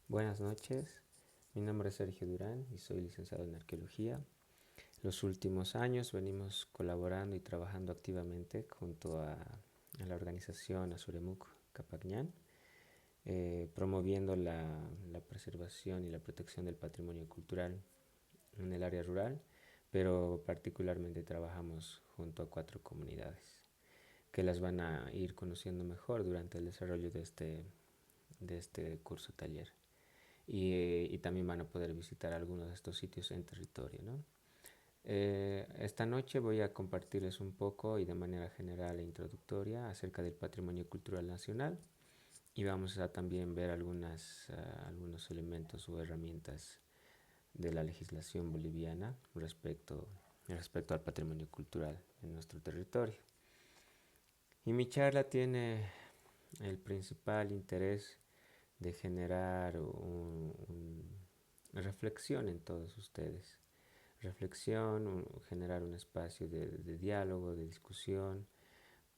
Buenas noches, mi nombre es Sergio Durán y soy licenciado en Arqueología. Los últimos años venimos colaborando y trabajando activamente junto a la organización Azuremuk Capacñán, promoviendo la preservación y la protección del patrimonio cultural en el área rural, pero particularmente trabajamos junto a 4 comunidades que las van a ir conociendo mejor durante el desarrollo de este curso taller y también van a poder visitar algunos de estos sitios en territorio, ¿no? Esta noche voy a compartirles un poco y de manera general e introductoria acerca del patrimonio cultural nacional y vamos a también ver algunos elementos o herramientas de la legislación boliviana respecto al patrimonio cultural en nuestro territorio. Y mi charla tiene el principal interés de generar reflexión en todos ustedes. Reflexión, generar un espacio de diálogo, de discusión,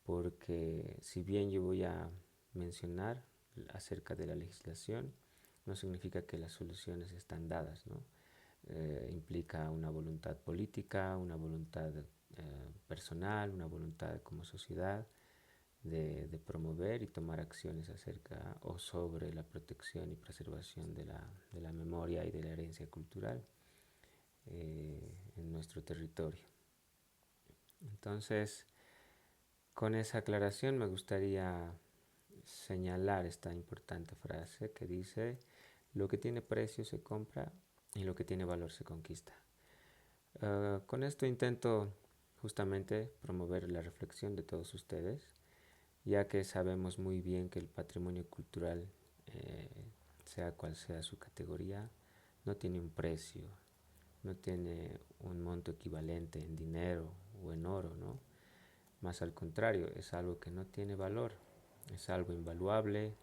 porque si bien yo voy a mencionar acerca de la legislación, no significa que las soluciones están dadas, ¿no? Implica una voluntad política, una voluntad personal, una voluntad como sociedad de promover y tomar acciones acerca o sobre la protección y preservación de la memoria y de la herencia cultural en nuestro territorio. Entonces, con esa aclaración me gustaría señalar esta importante frase que dice, lo que tiene precio se compra y lo que tiene valor se conquista. Con esto intento justamente promover la reflexión de todos ustedes, ya que sabemos muy bien que el patrimonio cultural, eh, sea cual sea su categoría, no tiene un precio, no tiene un monto equivalente en dinero o en oro, ¿no? Más al contrario, es algo que no tiene valor, es algo invaluable,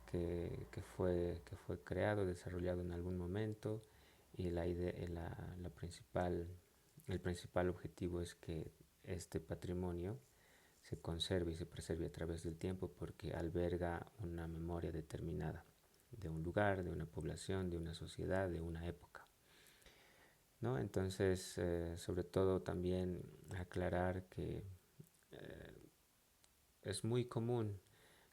que fue creado, desarrollado en algún momento y el principal objetivo es que este patrimonio se conserve y se preserve a través del tiempo porque alberga una memoria determinada de un lugar, de una población, de una sociedad, de una época, ¿no? Entonces, sobre todo también aclarar que es muy común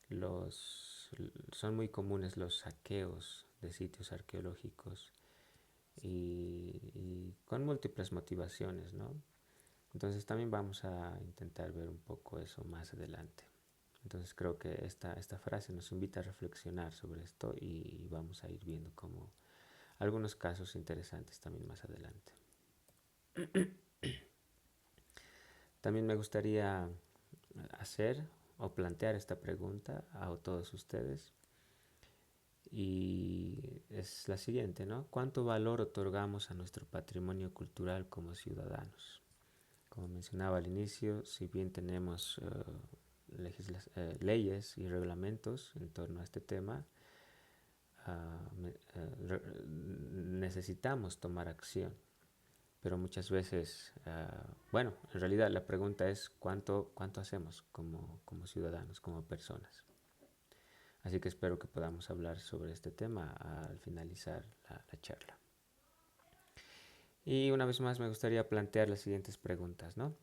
los, son muy comunes los saqueos de sitios arqueológicos y con múltiples motivaciones, ¿no? Entonces también vamos a intentar ver un poco eso más adelante. Entonces creo que esta frase nos invita a reflexionar sobre esto y vamos a ir viendo como algunos casos interesantes también más adelante. También me gustaría hacer o plantear esta pregunta a todos ustedes y es la siguiente, ¿no? ¿Cuánto valor otorgamos a nuestro patrimonio cultural como ciudadanos? Como mencionaba al inicio, si bien tenemos leyes y reglamentos en torno a este tema, necesitamos tomar acción. Pero muchas veces, bueno, en realidad la pregunta es cuánto hacemos como ciudadanos, como personas. Así que espero que podamos hablar sobre este tema al finalizar la charla. Y una vez más me gustaría plantear las siguientes preguntas, ¿no?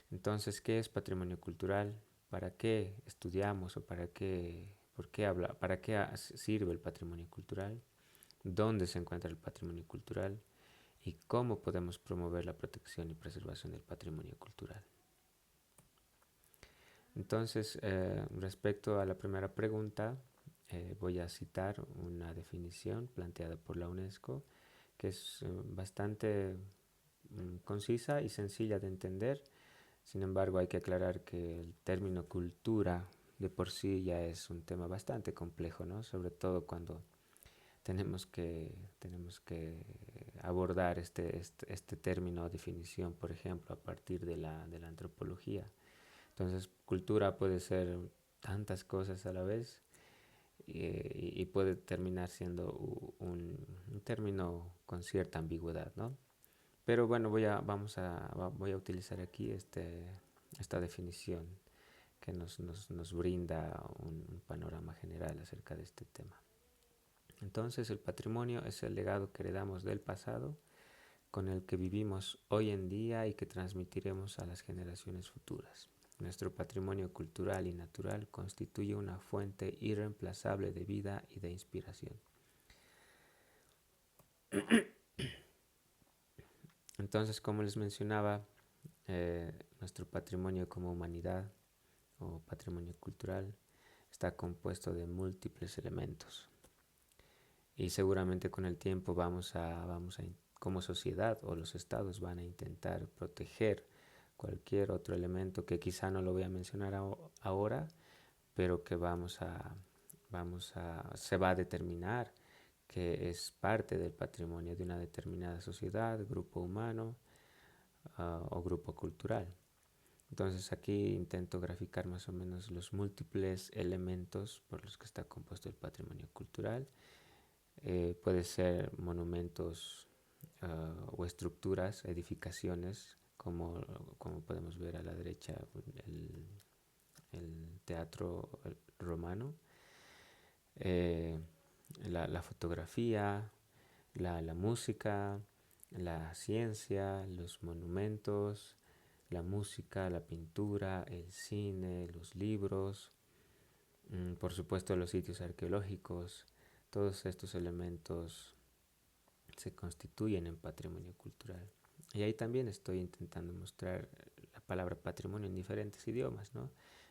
Entonces, ¿qué es patrimonio cultural? ¿Para qué estudiamos o para qué sirve el patrimonio cultural? ¿Dónde se encuentra el patrimonio cultural? ¿Y cómo podemos promover la protección y preservación del patrimonio cultural? Entonces, respecto a la primera pregunta, voy a citar una definición planteada por la UNESCO que es bastante concisa y sencilla de entender. Sin embargo, hay que aclarar que el término cultura de por sí ya es un tema bastante complejo, ¿no? Sobre todo cuando tenemos que abordar este término o definición, por ejemplo, a partir de la antropología. Entonces, cultura puede ser tantas cosas a la vez y puede terminar siendo un término con cierta ambigüedad, ¿no? Pero bueno, voy a utilizar aquí esta definición que nos brinda un panorama general acerca de este tema. Entonces el patrimonio es el legado que heredamos del pasado, con el que vivimos hoy en día y que transmitiremos a las generaciones futuras. Nuestro patrimonio cultural y natural constituye una fuente irreemplazable de vida y de inspiración. Entonces, como les mencionaba, nuestro patrimonio como humanidad o patrimonio cultural está compuesto de múltiples elementos y seguramente con el tiempo como sociedad o los estados van a intentar proteger cualquier otro elemento que quizá no lo voy a mencionar ahora, pero que se va a determinar que es parte del patrimonio de una determinada sociedad, grupo humano o grupo cultural. Entonces aquí intento graficar más o menos los múltiples elementos por los que está compuesto el patrimonio cultural. Puede ser monumentos o estructuras, edificaciones, como podemos ver a la derecha el teatro romano, eh, la fotografía, la música, la ciencia, los monumentos, la música, la pintura, el cine, los libros, por supuesto los sitios arqueológicos. Todos estos elementos se constituyen en patrimonio cultural. Y ahí también estoy intentando mostrar la palabra patrimonio en diferentes idiomas, ¿no?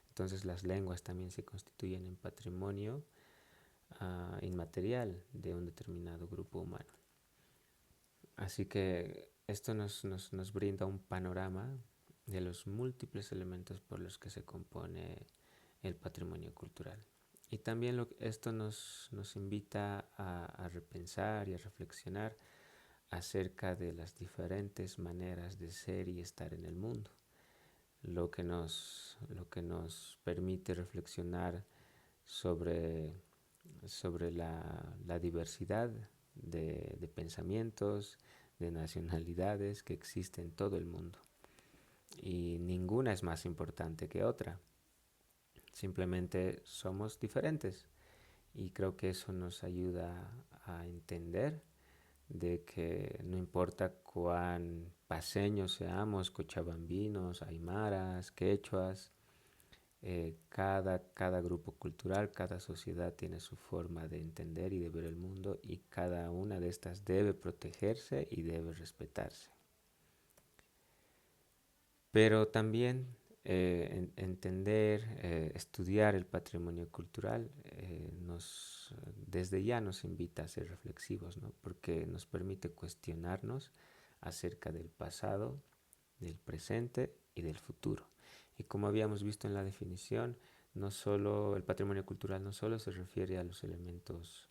Entonces las lenguas también se constituyen en patrimonio inmaterial de un determinado grupo humano. Así que esto nos brinda un panorama de los múltiples elementos por los que se compone el patrimonio cultural. Y también esto nos invita a repensar y a reflexionar acerca de las diferentes maneras de ser y estar en el mundo, lo que nos permite reflexionar sobre la diversidad de pensamientos, de nacionalidades que existe en todo el mundo. Y ninguna es más importante que otra. Simplemente somos diferentes. Y creo que eso nos ayuda a entender de que no importa cuán paseños seamos, cochabambinos, aymaras, quechuas, cada grupo cultural, cada sociedad tiene su forma de entender y de ver el mundo y cada una de estas debe protegerse y debe respetarse. Pero también entender, estudiar el patrimonio cultural desde ya nos invita a ser reflexivos, ¿no? Porque nos permite cuestionarnos acerca del pasado, del presente y del futuro. Y como habíamos visto en la definición, no solo el patrimonio cultural no solo se refiere a los elementos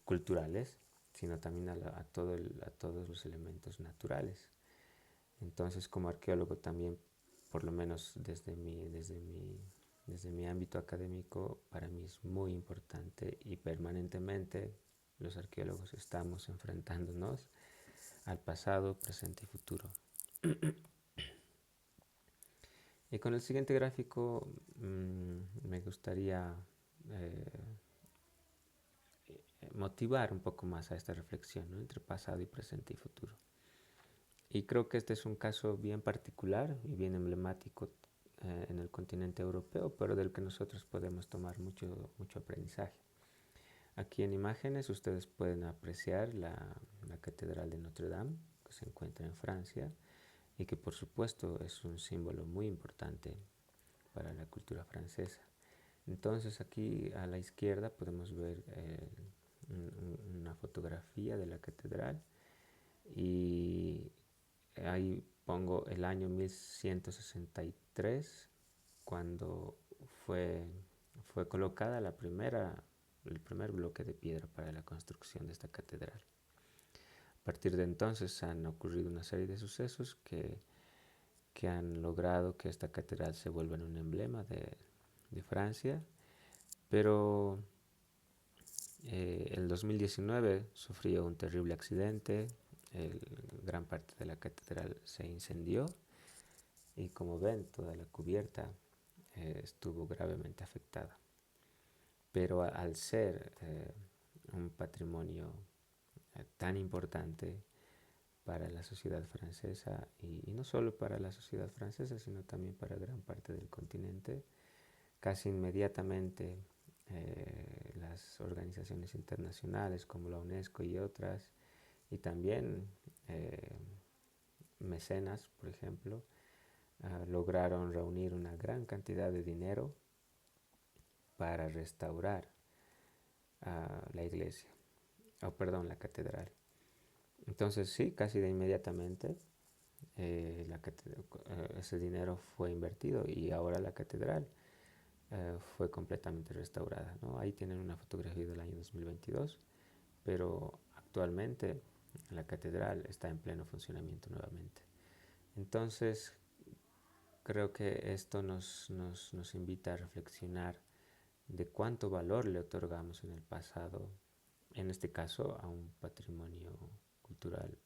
culturales, sino también a todos los elementos naturales. Entonces, como arqueólogo también, por lo menos desde mi ámbito académico, para mí es muy importante y permanentemente los arqueólogos estamos enfrentándonos al pasado, presente y futuro. Y con el siguiente gráfico me gustaría motivar un poco más a esta reflexión, ¿no? Entre pasado y presente y futuro. Y creo que este es un caso bien particular y bien emblemático en el continente europeo, pero del que nosotros podemos tomar mucho aprendizaje. Aquí en imágenes ustedes pueden apreciar la Catedral de Notre Dame, que se encuentra en Francia y que por supuesto es un símbolo muy importante para la cultura francesa. Entonces aquí a la izquierda podemos ver una fotografía de la catedral y ahí pongo el año 1163 cuando fue colocada el primer bloque de piedra para la construcción de esta catedral. A partir de entonces han ocurrido una serie de sucesos que han logrado que esta catedral se vuelva un emblema de Francia, pero el 2019 sufrió un terrible accidente, gran parte de la catedral se incendió y como ven toda la cubierta estuvo gravemente afectada. Pero al ser un patrimonio tan importante para la sociedad francesa y no solo para la sociedad francesa, sino también para gran parte del continente. Casi inmediatamente las organizaciones internacionales como la UNESCO y otras, y también mecenas, por ejemplo, lograron reunir una gran cantidad de dinero para restaurar la iglesia, o perdón, la catedral. Entonces sí, casi de inmediatamente ese dinero fue invertido y ahora la catedral fue completamente restaurada, ¿no? Ahí tienen una fotografía del año 2022, pero actualmente la catedral está en pleno funcionamiento nuevamente. Entonces creo que esto nos invita a reflexionar de cuánto valor le otorgamos en el pasado, en este caso a un patrimonio cultural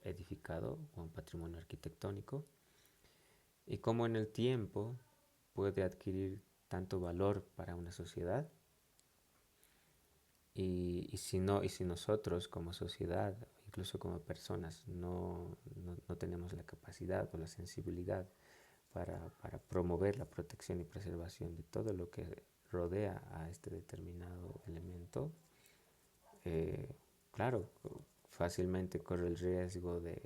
edificado o un patrimonio arquitectónico, y cómo en el tiempo puede adquirir tanto valor para una sociedad y si nosotros como sociedad, incluso como personas, no tenemos la capacidad o la sensibilidad para promover la protección y preservación de todo lo que rodea a este determinado elemento, claro, fácilmente corre el riesgo de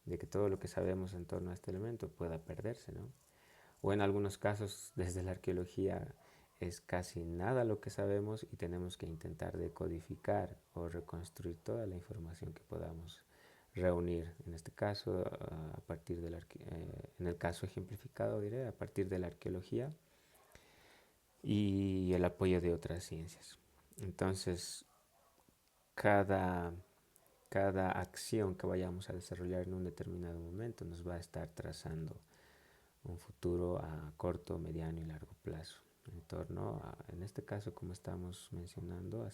que todo lo que sabemos en torno a este elemento pueda perderse, ¿no? O en algunos casos, desde la arqueología, es casi nada lo que sabemos y tenemos que intentar decodificar o reconstruir toda la información que podamos reunir. En este caso, a partir de en el caso ejemplificado, diré, a partir de la arqueología y el apoyo de otras ciencias. Entonces, cada, cada acción que vayamos a desarrollar en un determinado momento nos va a estar trazando un futuro a corto, mediano y largo plazo en torno a, en este caso, como estamos mencionando,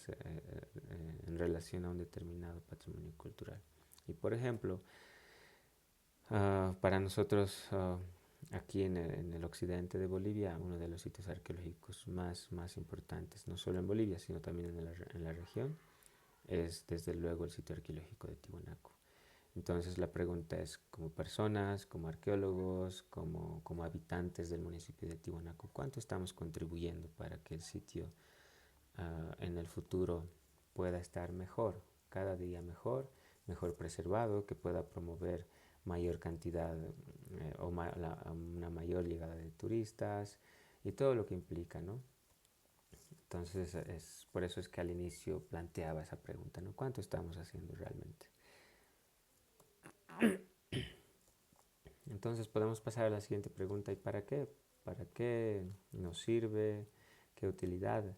en relación a un determinado patrimonio cultural. Y por ejemplo, para nosotros aquí en el occidente de Bolivia, uno de los sitios arqueológicos más importantes, no solo en Bolivia, sino también en la región, es desde luego el sitio arqueológico de Tiwanaku. Entonces la pregunta es, como personas, como arqueólogos, como habitantes del municipio de Tiwanaku, ¿cuánto estamos contribuyendo para que el sitio en el futuro pueda estar mejor, cada día mejor, mejor preservado, que pueda promover mayor cantidad una mayor llegada de turistas y todo lo que implica, ¿no? Entonces, por eso es que al inicio planteaba esa pregunta, ¿no? ¿Cuánto estamos haciendo realmente? Entonces podemos pasar a la siguiente pregunta, ¿y para qué? ¿Para qué nos sirve? ¿Qué utilidad?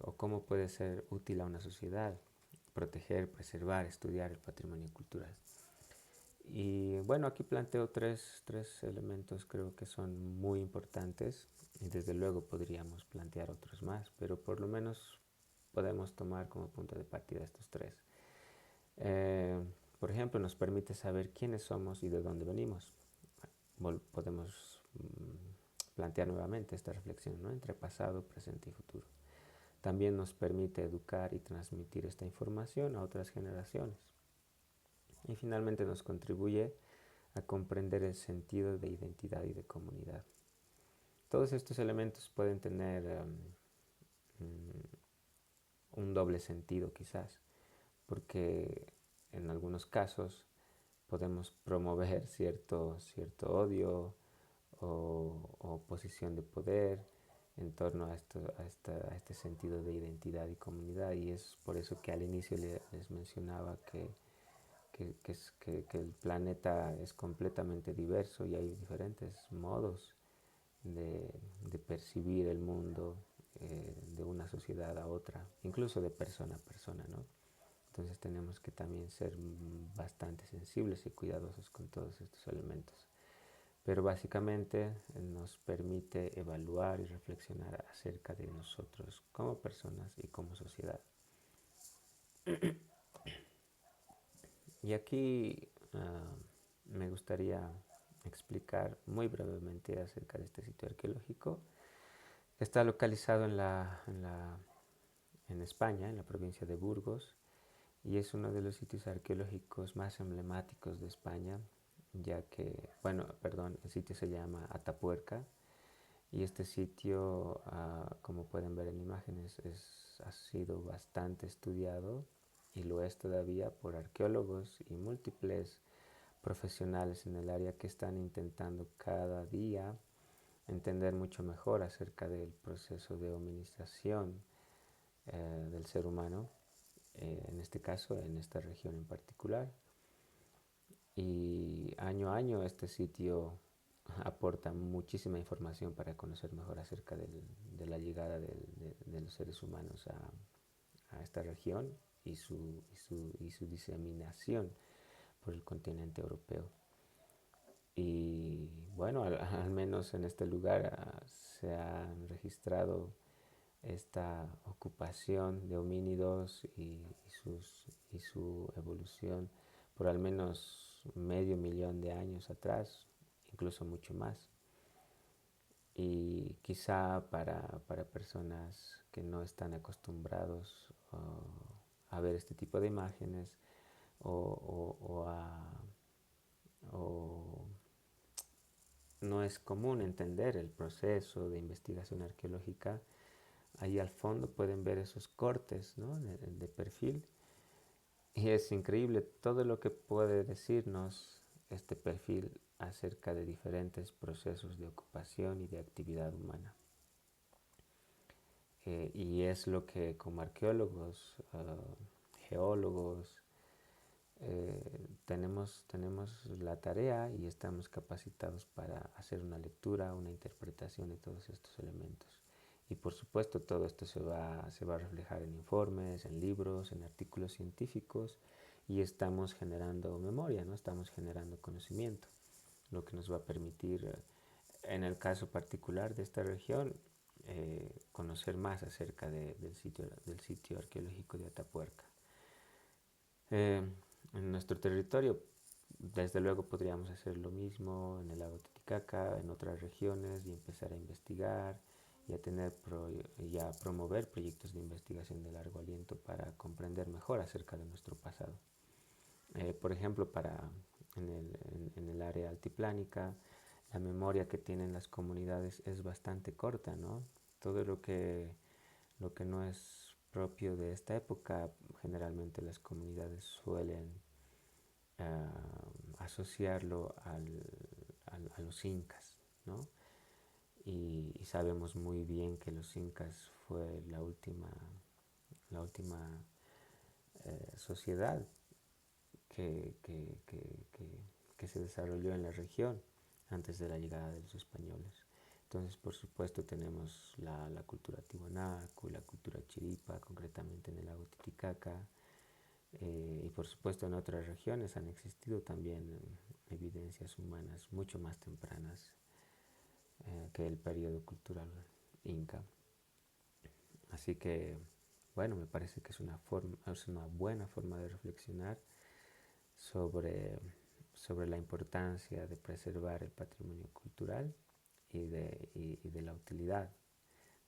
¿O cómo puede ser útil a una sociedad proteger, preservar, estudiar el patrimonio cultural? Y bueno, aquí planteo tres elementos, creo que son muy importantes y desde luego podríamos plantear otros más, pero por lo menos podemos tomar como punto de partida estos tres. Por ejemplo, nos permite saber quiénes somos y de dónde venimos. Podemos plantear nuevamente esta reflexión, ¿no? Entre pasado, presente y futuro. También nos permite educar y transmitir esta información a otras generaciones. Y finalmente nos contribuye a comprender el sentido de identidad y de comunidad. Todos estos elementos pueden tener un doble sentido quizás, porque en algunos casos podemos promover cierto odio o posición de poder en torno a este sentido de identidad y comunidad, y es por eso que al inicio les mencionaba que el planeta es completamente diverso y hay diferentes modos de percibir el mundo de una sociedad a otra, incluso de persona a persona, ¿no? Entonces tenemos que también ser bastante sensibles y cuidadosos con todos estos elementos. Pero básicamente nos permite evaluar y reflexionar acerca de nosotros como personas y como sociedad. Y aquí me gustaría explicar muy brevemente acerca de este sitio arqueológico. Está localizado en en España, en la provincia de Burgos, y es uno de los sitios arqueológicos más emblemáticos de España, ya que, bueno, perdón, el sitio se llama Atapuerca, y este sitio, como pueden ver en imágenes, ha sido bastante estudiado y lo es todavía por arqueólogos y múltiples profesionales en el área que están intentando cada día entender mucho mejor acerca del proceso de hominización del ser humano, en este caso, en esta región en particular. Y año a año este sitio aporta muchísima información para conocer mejor acerca de la llegada de los seres humanos a esta región y su diseminación por el continente europeo. Y bueno, al menos en este lugar se han registrado esta ocupación de homínidos y su evolución por al menos medio millón de años atrás, incluso mucho más. Y quizá para personas que no están acostumbrados a ver este tipo de imágenes o, o o no es común entender el proceso de investigación arqueológica, ahí al fondo pueden ver esos cortes, ¿no?, de perfil. Y es increíble todo lo que puede decirnos este perfil acerca de diferentes procesos de ocupación y de actividad humana. Y es lo que como arqueólogos, geólogos, tenemos la tarea y estamos capacitados para hacer una lectura, una interpretación de todos estos elementos. Y por supuesto todo esto se va a reflejar en informes, en libros, en artículos científicos, y estamos generando memoria, ¿no? Estamos generando conocimiento, lo que nos va a permitir, en el caso particular de esta región, conocer más acerca del sitio arqueológico de Atapuerca. Eh, en nuestro territorio, desde luego podríamos hacer lo mismo en el lago Titicaca, en otras regiones, y empezar a investigar y y a promover proyectos de investigación de largo aliento para comprender mejor acerca de nuestro pasado. Por ejemplo, en el área altiplánica, la memoria que tienen las comunidades es bastante corta, ¿no? Todo lo que no es propio de esta época, generalmente las comunidades suelen asociarlo a los incas, ¿no? Y sabemos muy bien que los incas fue la última sociedad que, que, que, que se desarrolló en la región antes de la llegada de los españoles. Entonces, por supuesto, tenemos la cultura tiwanaku, la cultura chiripa, concretamente en el lago Titicaca, y por supuesto en otras regiones han existido también evidencias humanas mucho más tempranas que el periodo cultural inca. Así que, bueno, me parece que es una buena forma de reflexionar sobre, sobre la importancia de preservar el patrimonio cultural y de la utilidad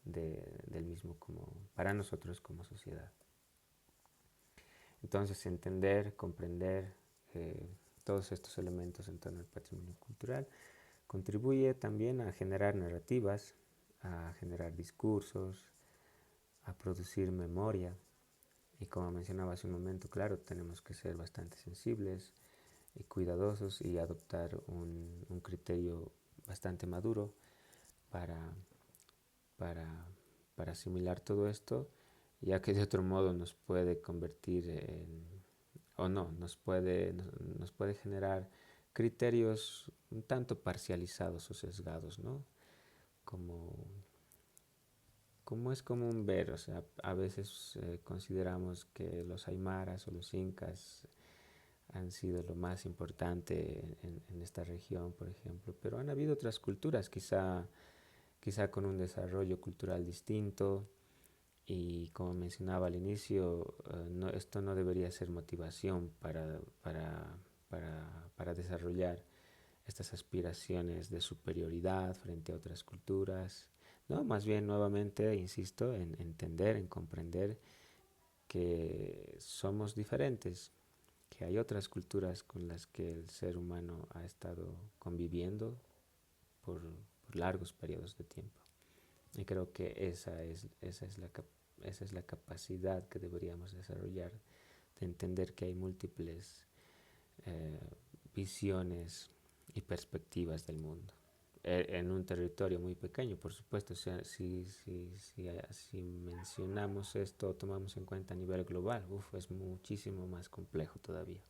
del mismo para nosotros como sociedad. Entonces, entender, comprender todos estos elementos en torno al patrimonio cultural contribuye también a generar narrativas, a generar discursos, a producir memoria. Y como mencionaba hace un momento, claro, tenemos que ser bastante sensibles y cuidadosos y adoptar un criterio bastante maduro para, para, para asimilar todo esto, ya que de otro modo nos puede convertir o no, nos puede generar criterios un tanto parcializados o sesgados, ¿no? Como, como es común ver, o sea, a veces consideramos que los aymaras o los incas han sido lo más importante en esta región, por ejemplo, pero han habido otras culturas, quizá con un desarrollo cultural distinto, y como mencionaba al inicio, esto no debería ser motivación para desarrollar estas aspiraciones de superioridad frente a otras culturas, ¿no? Más bien, nuevamente, insisto, en entender, en comprender que somos diferentes, que hay otras culturas con las que el ser humano ha estado conviviendo por largos periodos de tiempo. Y creo que esa es la capacidad que deberíamos desarrollar, de entender que hay múltiples eh, visiones y perspectivas del mundo. En un territorio muy pequeño, por supuesto, si mencionamos esto, tomamos en cuenta a nivel global, es muchísimo más complejo todavía.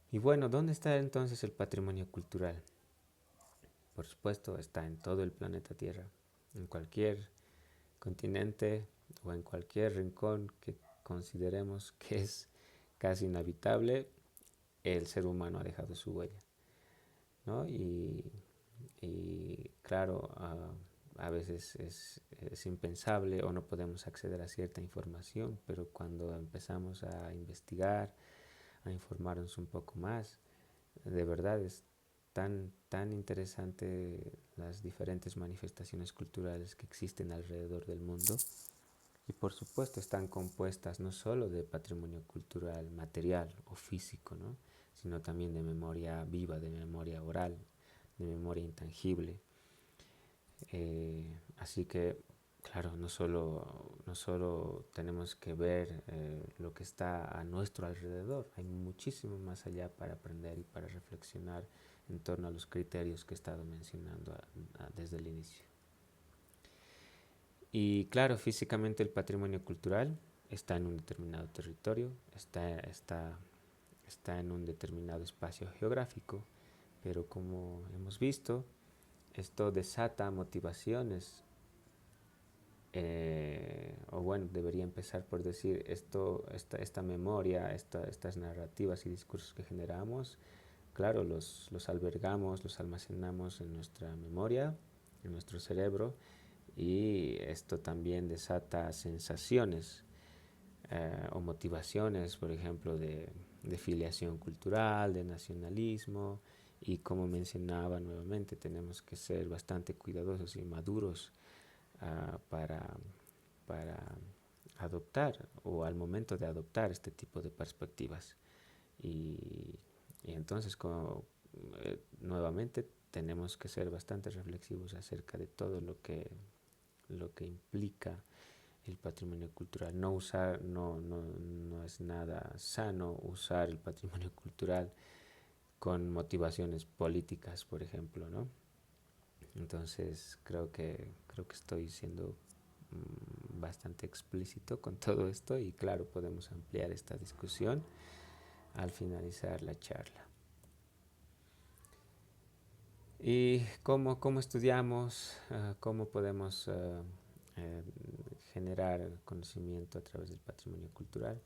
Y bueno, ¿dónde está entonces el patrimonio cultural? Por supuesto, está en todo el planeta Tierra, en cualquier continente o en cualquier rincón que consideremos que es casi inhabitable, el ser humano ha dejado su huella, ¿no? Y claro, a veces es impensable o no podemos acceder a cierta información, pero cuando empezamos a investigar, a informarnos un poco más, de verdad es tan interesante las diferentes manifestaciones culturales que existen alrededor del mundo. Y por supuesto están compuestas no solo de patrimonio cultural material o físico, ¿no? Sino también de memoria viva, de memoria oral, de memoria intangible. Así que, claro, no solo tenemos que ver lo que está a nuestro alrededor, hay muchísimo más allá para aprender y para reflexionar en torno a los criterios que he estado mencionando desde el inicio. Y claro, físicamente el patrimonio cultural está en un determinado territorio, está en un determinado espacio geográfico, pero como hemos visto, esto desata motivaciones, o bueno, debería empezar por decir, esta memoria, estas narrativas y discursos que generamos, claro, los albergamos, los almacenamos en nuestra memoria, en nuestro cerebro, y esto también desata sensaciones o motivaciones, por ejemplo, de filiación cultural, de nacionalismo, y como mencionaba nuevamente, tenemos que ser bastante cuidadosos y maduros para, para adoptar o al momento de adoptar este tipo de perspectivas. Y entonces, nuevamente, tenemos que ser bastante reflexivos acerca de todo lo que implica el patrimonio cultural. No es nada sano usar el patrimonio cultural con motivaciones políticas, por ejemplo, ¿no? Entonces creo que estoy siendo bastante explícito con todo esto, y claro, podemos ampliar esta discusión al finalizar la charla. ¿Y cómo estudiamos? ¿Cómo podemos eh, generar conocimiento a través del patrimonio cultural?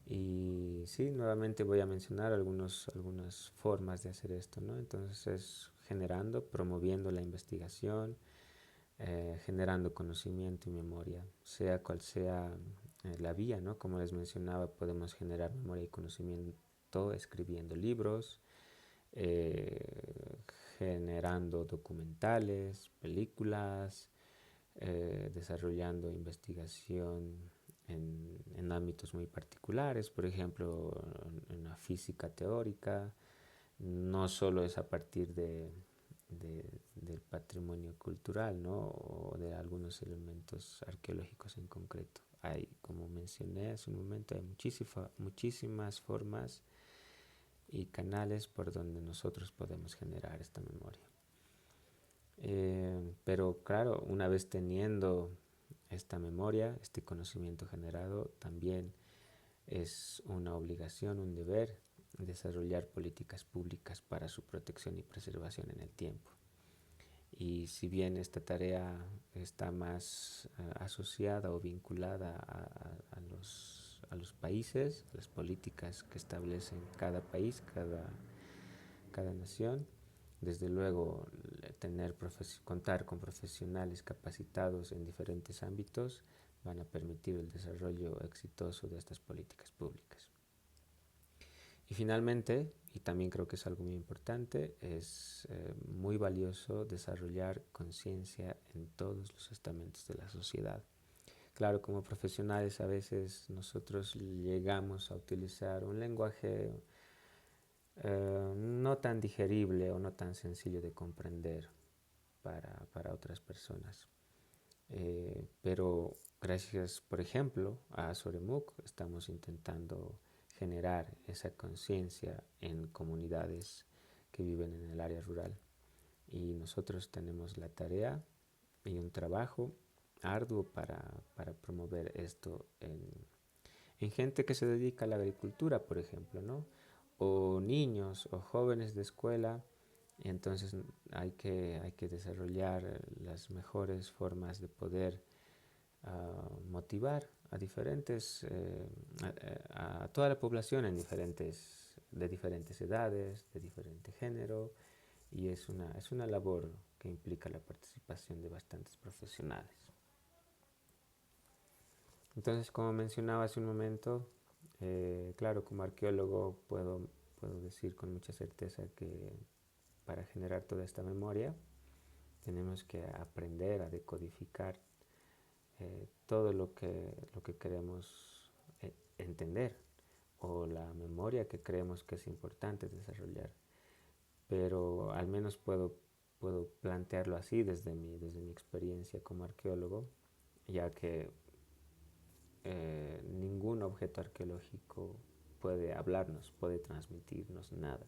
Y sí, nuevamente voy a mencionar algunas formas de hacer esto, ¿no? Entonces es generando, promoviendo la investigación, generando conocimiento y memoria, sea cual sea la vía, ¿no? Como les mencionaba, podemos generar memoria y conocimiento escribiendo libros, generando documentales, películas, desarrollando investigación en ámbitos muy particulares, por ejemplo, en la física teórica. No solo es a partir del patrimonio cultural, ¿no? O de algunos elementos arqueológicos en concreto. Como mencioné hace un momento, hay muchísimas formas y canales por donde nosotros podemos generar esta memoria. Pero claro, una vez teniendo esta memoria, este conocimiento generado, también es una obligación, un deber, desarrollar políticas públicas para su protección y preservación en el tiempo. Y si bien esta tarea está más asociada o vinculada a los países, a las políticas que establecen cada país, cada nación, desde luego contar con profesionales capacitados en diferentes ámbitos van a permitir el desarrollo exitoso de estas políticas públicas. Y finalmente, y también creo que es algo muy importante, es muy valioso desarrollar conciencia en todos los estamentos de la sociedad Claro, como profesionales a veces nosotros llegamos a utilizar un lenguaje no tan digerible o no tan sencillo de comprender para otras personas. Pero gracias, por ejemplo, a Soremuk estamos intentando generar esa conciencia en comunidades que viven en el área rural. Y nosotros tenemos la tarea y un trabajo arduo para promover esto en gente que se dedica a la agricultura, por ejemplo, ¿no? O niños o jóvenes de escuela. Entonces hay que desarrollar las mejores formas de poder motivar a diferentes, a toda la población en de diferentes edades, de diferente género, y es una labor que implica la participación de bastantes profesionales. Entonces, como mencionaba hace un momento, claro, como arqueólogo puedo decir con mucha certeza que para generar toda esta memoria tenemos que aprender a decodificar todo lo que queremos entender o la memoria que creemos que es importante desarrollar. Pero al menos puedo plantearlo así desde mi experiencia como arqueólogo, ya que ningún objeto arqueológico puede hablarnos, puede transmitirnos nada.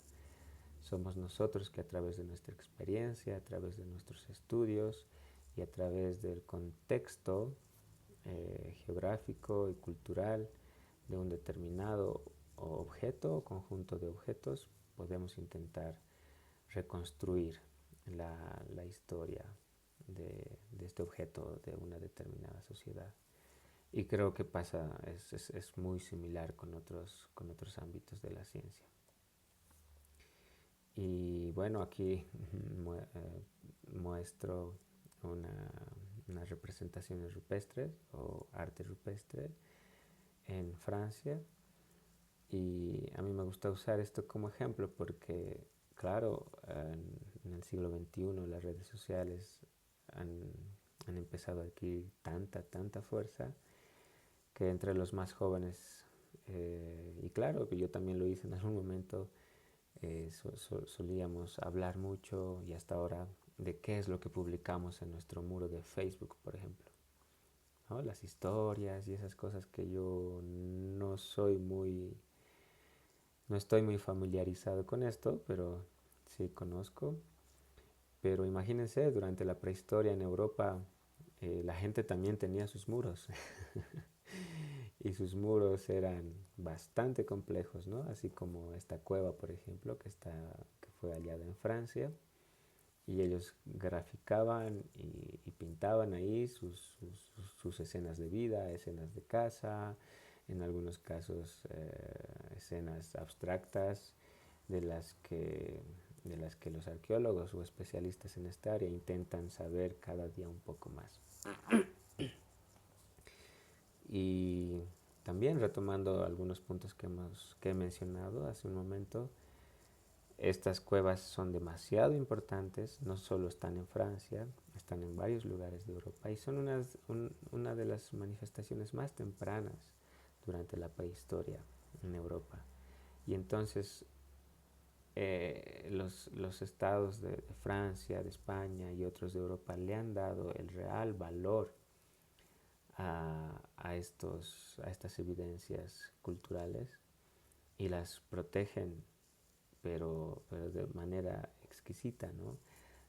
Somos nosotros que a través de nuestra experiencia, a través de nuestros estudios y a través del contexto geográfico y cultural de un determinado objeto o conjunto de objetos, podemos intentar reconstruir la historia de este objeto de una determinada sociedad. Y creo que es muy similar con otros ámbitos de la ciencia. Y bueno, aquí muestro una, unas representaciones rupestres o arte rupestre en Francia. Y a mí me gusta usar esto como ejemplo porque, claro, en el siglo XXI las redes sociales han, han empezado a adquirir tanta fuerza que entre los más jóvenes, y claro que yo también lo hice en algún momento, solíamos hablar mucho y hasta ahora de qué es lo que publicamos en nuestro muro de Facebook, por ejemplo. ¿No? Las historias y esas cosas que yo no estoy muy familiarizado con esto, pero sí conozco. Pero imagínense, durante la prehistoria en Europa, la gente también tenía sus muros. Y sus muros eran bastante complejos, ¿no? Así como esta cueva, por ejemplo, que fue hallada en Francia. Y ellos graficaban y pintaban ahí sus escenas de vida, escenas de caza, en algunos casos escenas abstractas de de las que los arqueólogos o especialistas en esta área intentan saber cada día un poco más. Y también retomando algunos puntos que he mencionado hace un momento, estas cuevas son demasiado importantes, no solo están en Francia, están en varios lugares de Europa y son una de las manifestaciones más tempranas durante la prehistoria en Europa. Y entonces los estados de Francia, de España y otros de Europa le han dado el real valor a estas evidencias culturales y las protegen, pero de manera exquisita, ¿no?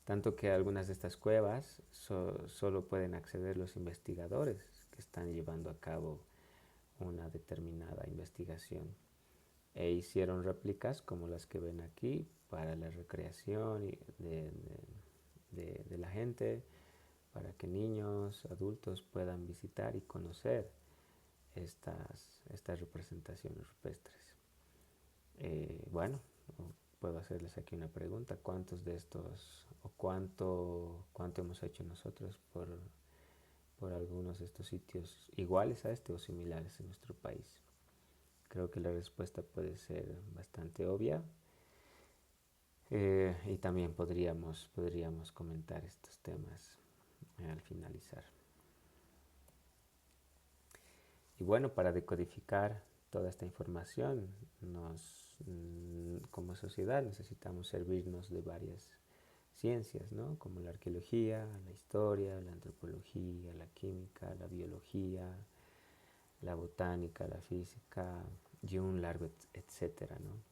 Tanto que algunas de estas cuevas solo pueden acceder los investigadores que están llevando a cabo una determinada investigación. E hicieron réplicas como las que ven aquí para la recreación de la gente, para que niños, adultos puedan visitar y conocer estas representaciones rupestres. Bueno, puedo hacerles aquí una pregunta. ¿Cuántos de estos o cuánto hemos hecho nosotros por algunos de estos sitios iguales a este o similares en nuestro país? Creo que la respuesta puede ser bastante obvia. Y también podríamos comentar estos temas al finalizar. Y bueno, para decodificar toda esta información, como sociedad necesitamos servirnos de varias ciencias, ¿no? Como la arqueología, la historia, la antropología, la química, la biología, la botánica, la física y un largo etcétera, ¿no?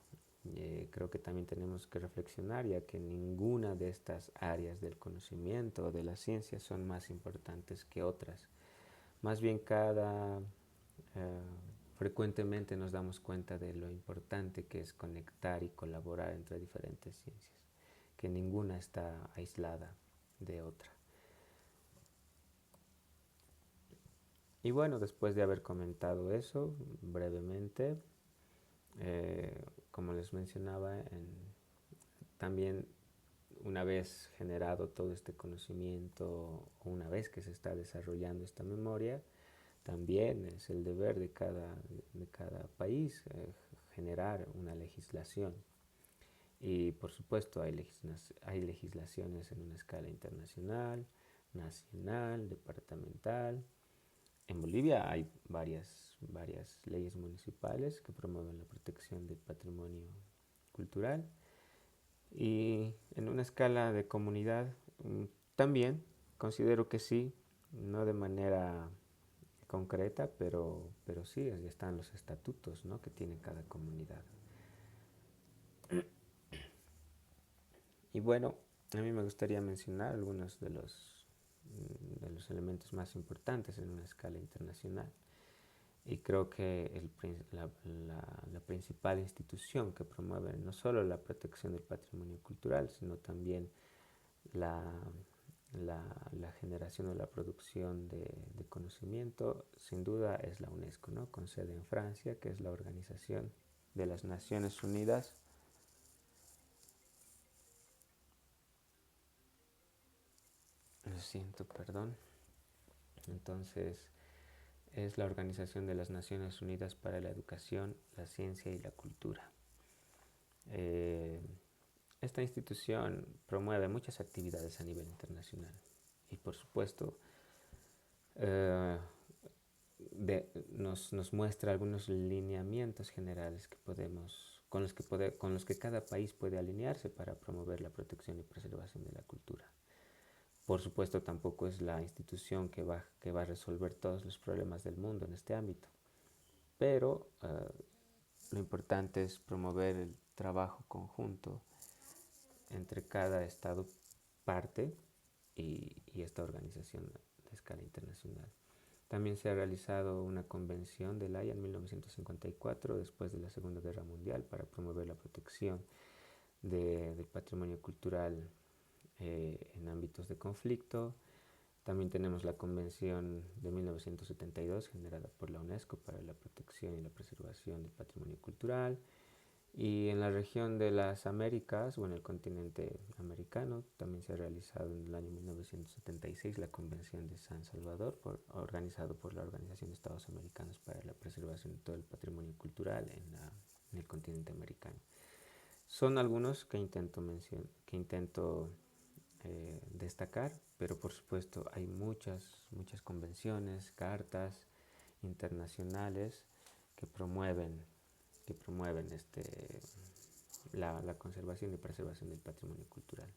Creo que también tenemos que reflexionar, ya que ninguna de estas áreas del conocimiento o de la ciencia son más importantes que otras. Más bien eh, frecuentemente nos damos cuenta de lo importante que es conectar y colaborar entre diferentes ciencias, que ninguna está aislada de otra. Y bueno, después de haber comentado eso brevemente, como les mencionaba, también una vez generado todo este conocimiento, una vez que se está desarrollando esta memoria, también es el deber de cada país generar una legislación. Y por supuesto hay legislaciones en una escala internacional, nacional, departamental. En Bolivia hay varias leyes municipales que promueven la protección del patrimonio cultural. Y en una escala de comunidad también considero que sí, no de manera concreta, pero sí, ahí están los estatutos, ¿no?, que tiene cada comunidad. Y bueno, a mí me gustaría mencionar algunos de los elementos más importantes en una escala internacional. Y creo que la principal institución que promueve no solo la protección del patrimonio cultural, sino también la, la generación o la producción de conocimiento, sin duda es la UNESCO, ¿no?, con sede en Francia, que es la Organización de las Naciones Unidas. Lo siento, perdón. Entonces, es la Organización de las Naciones Unidas para la Educación, la Ciencia y la Cultura. Eh, Esta institución promueve muchas actividades a nivel internacional y por supuesto eh, nos muestra algunos lineamientos generales que con los que cada país puede alinearse para promover la protección y preservación de la cultura. Por supuesto, tampoco es la institución que va a resolver todos los problemas del mundo en este ámbito, pero lo importante es promover el trabajo conjunto entre cada Estado parte y esta organización de escala internacional. También se ha realizado una convención de La Haya en 1954, después de la Segunda Guerra Mundial, para promover la protección del patrimonio cultural en ámbitos de conflicto. También tenemos la Convención de 1972, generada por la UNESCO para la protección y la preservación del patrimonio cultural. Y en la región de las Américas, o en el continente americano, también se ha realizado en el año 1976 la Convención de San Salvador, organizado por la Organización de Estados Americanos para la Preservación de todo el Patrimonio Cultural en el continente americano. Son algunos que intento destacar, pero por supuesto hay muchas convenciones, cartas internacionales que promueven la conservación y preservación del patrimonio cultural.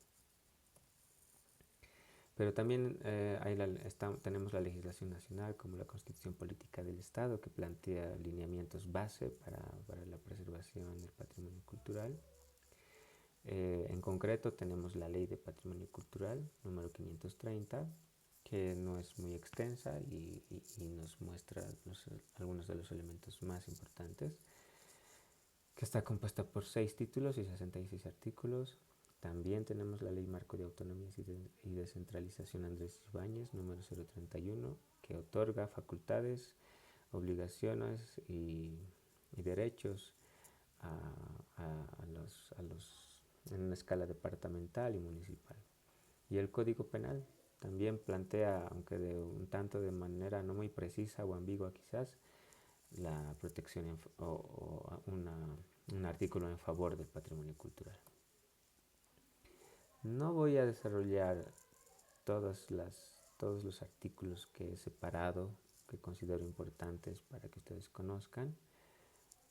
Pero también tenemos la legislación nacional, como la Constitución Política del Estado, que plantea lineamientos base para la preservación del patrimonio cultural. En concreto tenemos la Ley de Patrimonio Cultural número 530, que no es muy extensa y nos muestra algunos de los elementos más importantes, que está compuesta por 6 títulos y 66 artículos. También tenemos la Ley Marco de Autonomías y Descentralización Andrés Ibáñez número 031, que otorga facultades, obligaciones y derechos en una escala departamental y municipal. Y el Código Penal también plantea, aunque un tanto de manera no muy precisa o ambigua quizás, la protección o un artículo en favor del patrimonio cultural. No voy a desarrollar todos los artículos que he separado que considero importantes para que ustedes conozcan.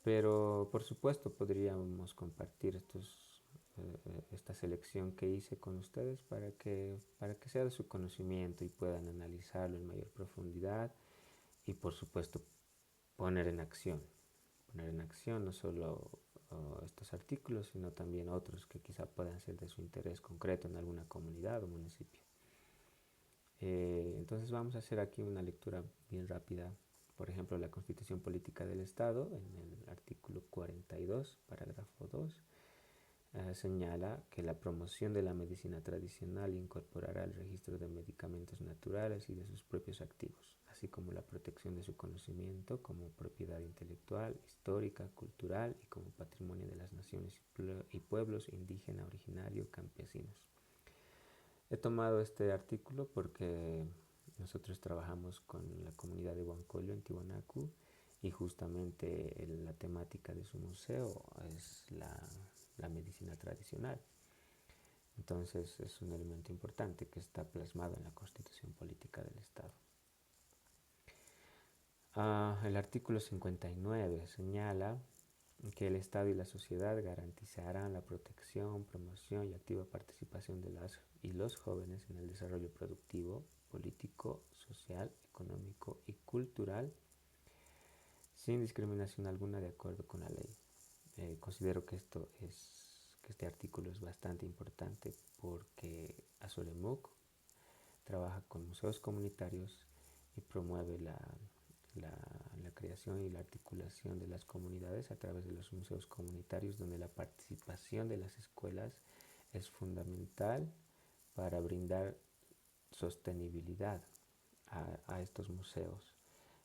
Pero por supuesto podríamos compartir esta selección que hice con ustedes para que sea de su conocimiento y puedan analizarlo en mayor profundidad y por supuesto poner en acción. Poner en acción no solo estos artículos, sino también otros que quizá puedan ser de su interés concreto en alguna comunidad o municipio. Entonces vamos a hacer aquí una lectura bien rápida. Por ejemplo, la Constitución Política del Estado, en el artículo 42, parágrafo 2, señala que la promoción de la medicina tradicional incorporará el registro de medicamentos naturales y de sus propios activos, así como la protección de su conocimiento como propiedad intelectual, histórica, cultural y como patrimonio de las naciones y pueblos indígena, originario, campesinos. He tomado este artículo porque nosotros trabajamos con la comunidad de Huancollo en Tiwanaku y justamente la temática de su museo es la medicina tradicional. Entonces es un elemento importante que está plasmado en la Constitución Política del Estado. El artículo 59 señala que el Estado y la sociedad garantizarán la protección, promoción y activa participación de las y los jóvenes en el desarrollo productivo, político, social, económico y cultural sin discriminación alguna de acuerdo con la ley. Considero que este artículo es bastante importante porque Asoremuk trabaja con museos comunitarios y promueve la creación y la articulación de las comunidades a través de los museos comunitarios, donde la participación de las escuelas es fundamental para brindar sostenibilidad a estos museos.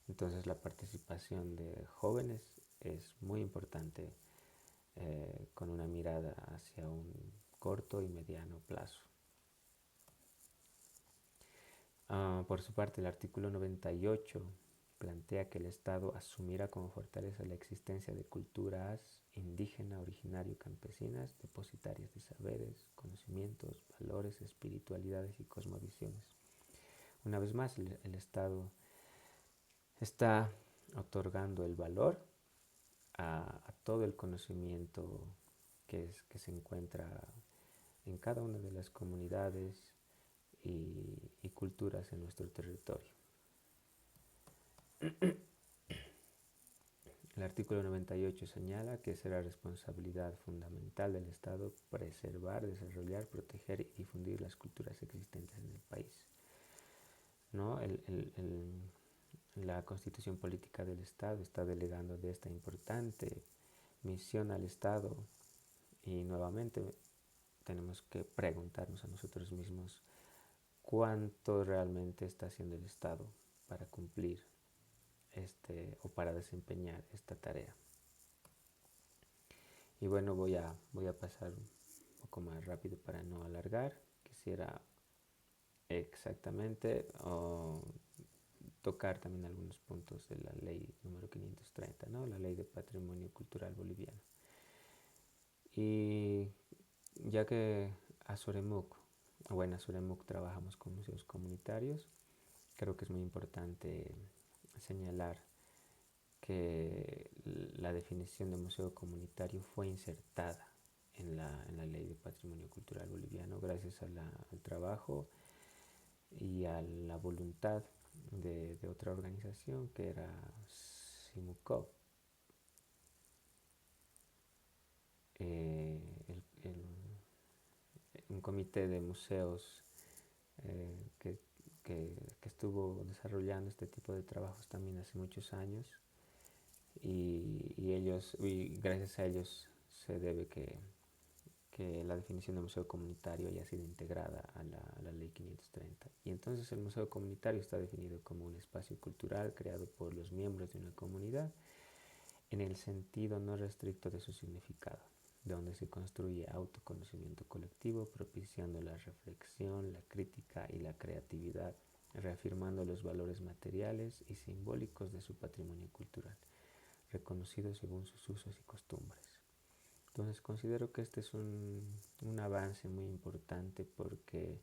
Entonces la participación de jóvenes es muy importante con una mirada hacia un corto y mediano plazo. Por su parte, el artículo 98 plantea que el Estado asumirá como fortaleza la existencia de culturas indígena, originario, campesinas, depositarias de saberes, conocimientos, valores, espiritualidades y cosmovisiones. Una vez más, el Estado está otorgando el valor a todo el conocimiento que se encuentra en cada una de las comunidades y culturas en nuestro territorio. El artículo 98 señala que será responsabilidad fundamental del Estado preservar, desarrollar, proteger y difundir las culturas existentes en el país. ¿No? La Constitución Política del Estado está delegando de esta importante misión al Estado y nuevamente tenemos que preguntarnos a nosotros mismos cuánto realmente está haciendo el Estado para cumplir o para desempeñar esta tarea. Y bueno, voy a pasar un poco más rápido para no alargar. Quisiera exactamente tocar también algunos puntos de la ley número 530, ¿no? La ley de patrimonio cultural boliviano. Y ya que en Asoremuk trabajamos con museos comunitarios, creo que es muy importante señalar que la definición de museo comunitario fue insertada en la ley de patrimonio cultural boliviano gracias al trabajo y a la voluntad de otra organización que era SIMUCOP. Un comité de museos que estuvo desarrollando este tipo de trabajos también hace muchos años y gracias a ellos se debe que la definición de museo comunitario haya sido integrada a la ley 530. Y entonces el museo comunitario está definido como un espacio cultural creado por los miembros de una comunidad en el sentido no restricto de su significado, donde se construye autoconocimiento colectivo, propiciando la reflexión, la crítica y la creatividad, reafirmando los valores materiales y simbólicos de su patrimonio cultural, reconocidos según sus usos y costumbres. Entonces considero que este es un avance muy importante porque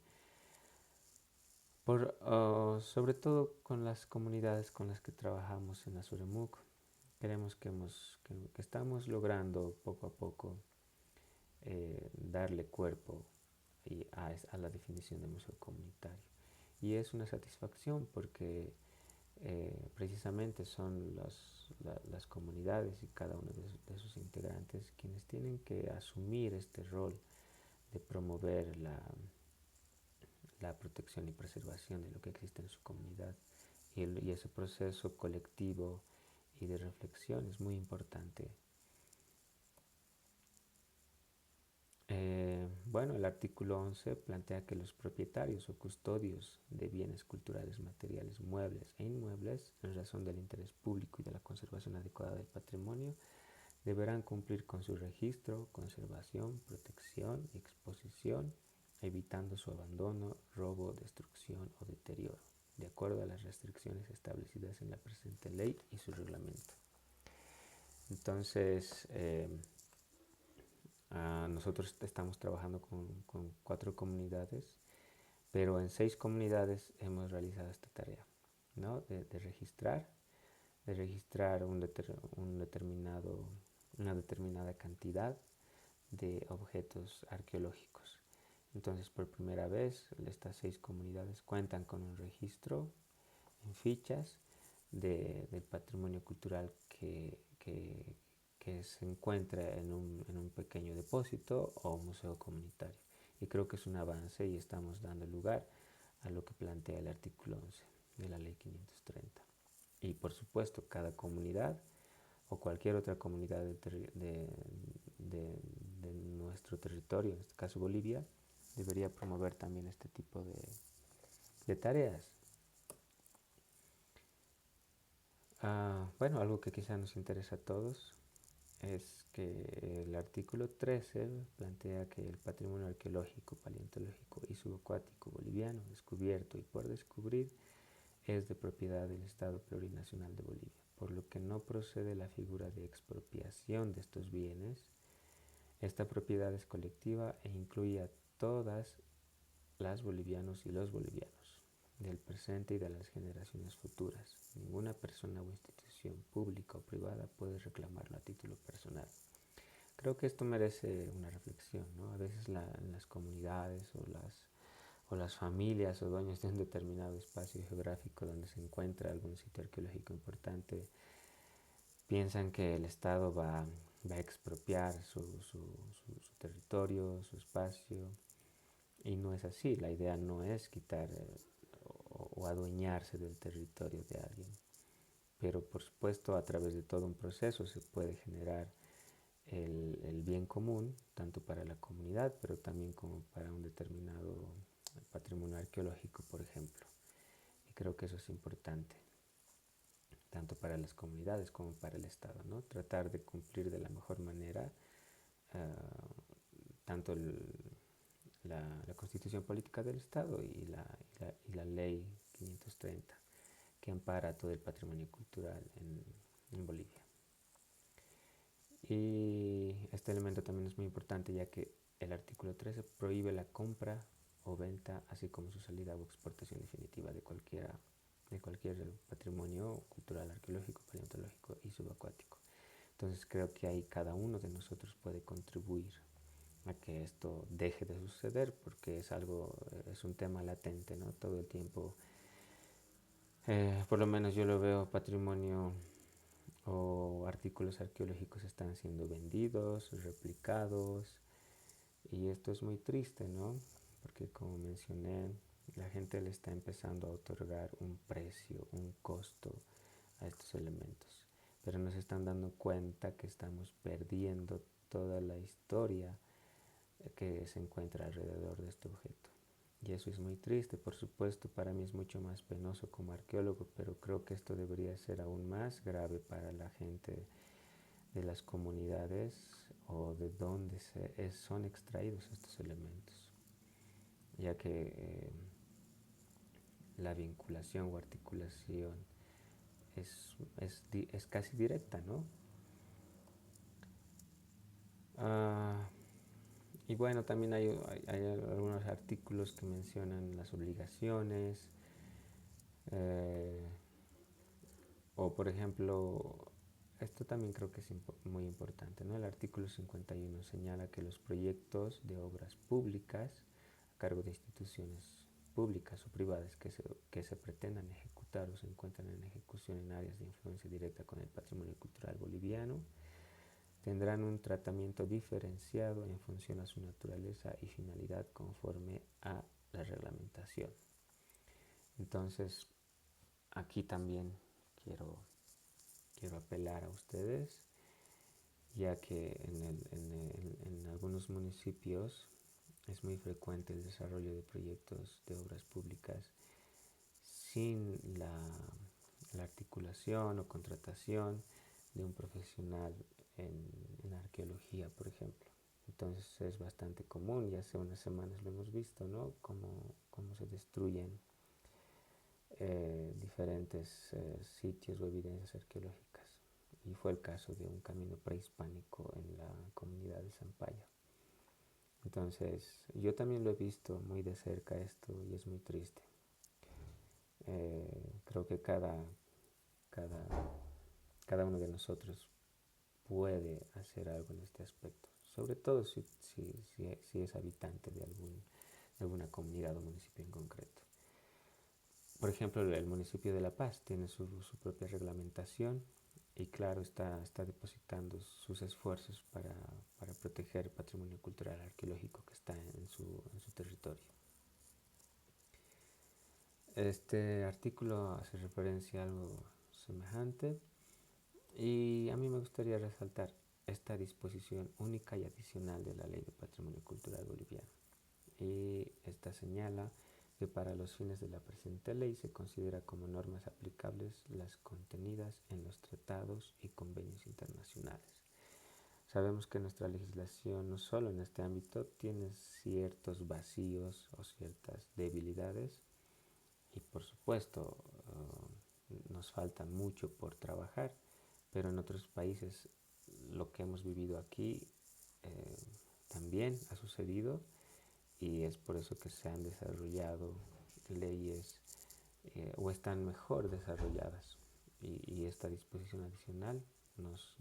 Sobre todo con las comunidades con las que trabajamos en Asuremuk, creemos que estamos logrando poco a poco darle cuerpo a la definición de museo comunitario. Y es una satisfacción porque precisamente son las comunidades y cada uno de sus integrantes quienes tienen que asumir este rol de promover la protección y preservación de lo que existe en su comunidad. Y ese proceso colectivo y de reflexión es muy importante. Bueno, el artículo 11 plantea que los propietarios o custodios de bienes culturales, materiales, muebles e inmuebles, en razón del interés público y de la conservación adecuada del patrimonio, deberán cumplir con su registro, conservación, protección y exposición, evitando su abandono, robo, destrucción o deterioro, de acuerdo a las restricciones establecidas en la presente ley y su reglamento. Entonces, nosotros estamos trabajando con 4 comunidades, pero en 6 comunidades hemos realizado esta tarea, ¿no? De registrar una determinada cantidad de objetos arqueológicos. Entonces, por primera vez, estas 6 comunidades cuentan con un registro en fichas del patrimonio cultural que se encuentra en un pequeño depósito o museo comunitario. Y creo que es un avance y estamos dando lugar a lo que plantea el artículo 11 de la ley 530. Y por supuesto, cada comunidad o cualquier otra comunidad de nuestro territorio, en este caso Bolivia, debería promover también este tipo de tareas. Bueno, algo que quizá nos interesa a todos es que el artículo 13 plantea que el patrimonio arqueológico, paleontológico y subacuático boliviano descubierto y por descubrir es de propiedad del Estado Plurinacional de Bolivia, por lo que no procede la figura de expropiación de estos bienes. Esta propiedad es colectiva e incluye a todas las bolivianos y los bolivianos del presente y de las generaciones futuras. Ninguna persona o institución pública o privada puede reclamarlo a título personal. Creo que esto merece una reflexión, ¿no? A veces en las comunidades o las familias o dueños de un determinado espacio geográfico donde se encuentra algún sitio arqueológico importante piensan que el Estado va a expropiar su territorio, su espacio, y no es así. La idea no es quitar o adueñarse del territorio de alguien, pero por supuesto a través de todo un proceso se puede generar el bien común, tanto para la comunidad, pero también como para un determinado patrimonio arqueológico, por ejemplo. Y creo que eso es importante, tanto para las comunidades como para el Estado, ¿no? Tratar de cumplir de la mejor manera tanto la Constitución Política del Estado y la Ley 530, que ampara todo el patrimonio cultural en Bolivia. Y este elemento también es muy importante ya que el artículo 13 prohíbe la compra o venta, así como su salida o exportación definitiva de cualquier patrimonio cultural, arqueológico, paleontológico y subacuático. Entonces creo que ahí cada uno de nosotros puede contribuir a que esto deje de suceder porque es un tema latente, ¿no? Todo el tiempo, por lo menos yo lo veo, patrimonio o artículos arqueológicos están siendo vendidos, replicados, y esto es muy triste, ¿no? Porque como mencioné, la gente le está empezando a otorgar un precio, un costo a estos elementos, pero nos están dando cuenta que estamos perdiendo toda la historia que se encuentra alrededor de este objeto. Y eso es muy triste, por supuesto, para mí es mucho más penoso como arqueólogo, pero creo que esto debería ser aún más grave para la gente de las comunidades o de donde son extraídos estos elementos, ya que la vinculación o articulación es casi directa, ¿no? Y bueno, también hay algunos artículos que mencionan las obligaciones, eh, o por ejemplo, esto también creo que es muy importante, ¿no? El artículo 51 señala que los proyectos de obras públicas a cargo de instituciones públicas o privadas que se pretendan ejecutar o se encuentran en ejecución en áreas de influencia directa con el patrimonio cultural boliviano tendrán un tratamiento diferenciado en función a su naturaleza y finalidad conforme a la reglamentación. Entonces, aquí también quiero, quiero apelar a ustedes, ya que en algunos municipios es muy frecuente el desarrollo de proyectos de obras públicas sin la articulación o contratación de un profesional en arqueología, por ejemplo. Entonces es bastante común, y hace unas semanas lo hemos visto, ¿no? Cómo se destruyen diferentes sitios o evidencias arqueológicas. Y fue el caso de un camino prehispánico en la comunidad de Zampaya. Entonces, yo también lo he visto muy de cerca esto y es muy triste. Creo que cada, cada uno de nosotros puede hacer algo en este aspecto, sobre todo si es habitante de alguna comunidad o municipio en concreto. Por ejemplo, el municipio de La Paz tiene su propia reglamentación y claro, está depositando sus esfuerzos para proteger el patrimonio cultural arqueológico que está en su territorio. Este artículo hace referencia a algo semejante y a mí me gustaría resaltar esta disposición única y adicional de la Ley de Patrimonio Cultural Boliviano. Y esta señala que para los fines de la presente ley se considera como normas aplicables las contenidas en los tratados y convenios internacionales. Sabemos que nuestra legislación, no solo en este ámbito, tiene ciertos vacíos o ciertas debilidades y por supuesto nos falta mucho por trabajar, pero en otros países lo que hemos vivido aquí eh, también ha sucedido y es por eso que se han desarrollado leyes o están mejor desarrolladas y esta disposición adicional nos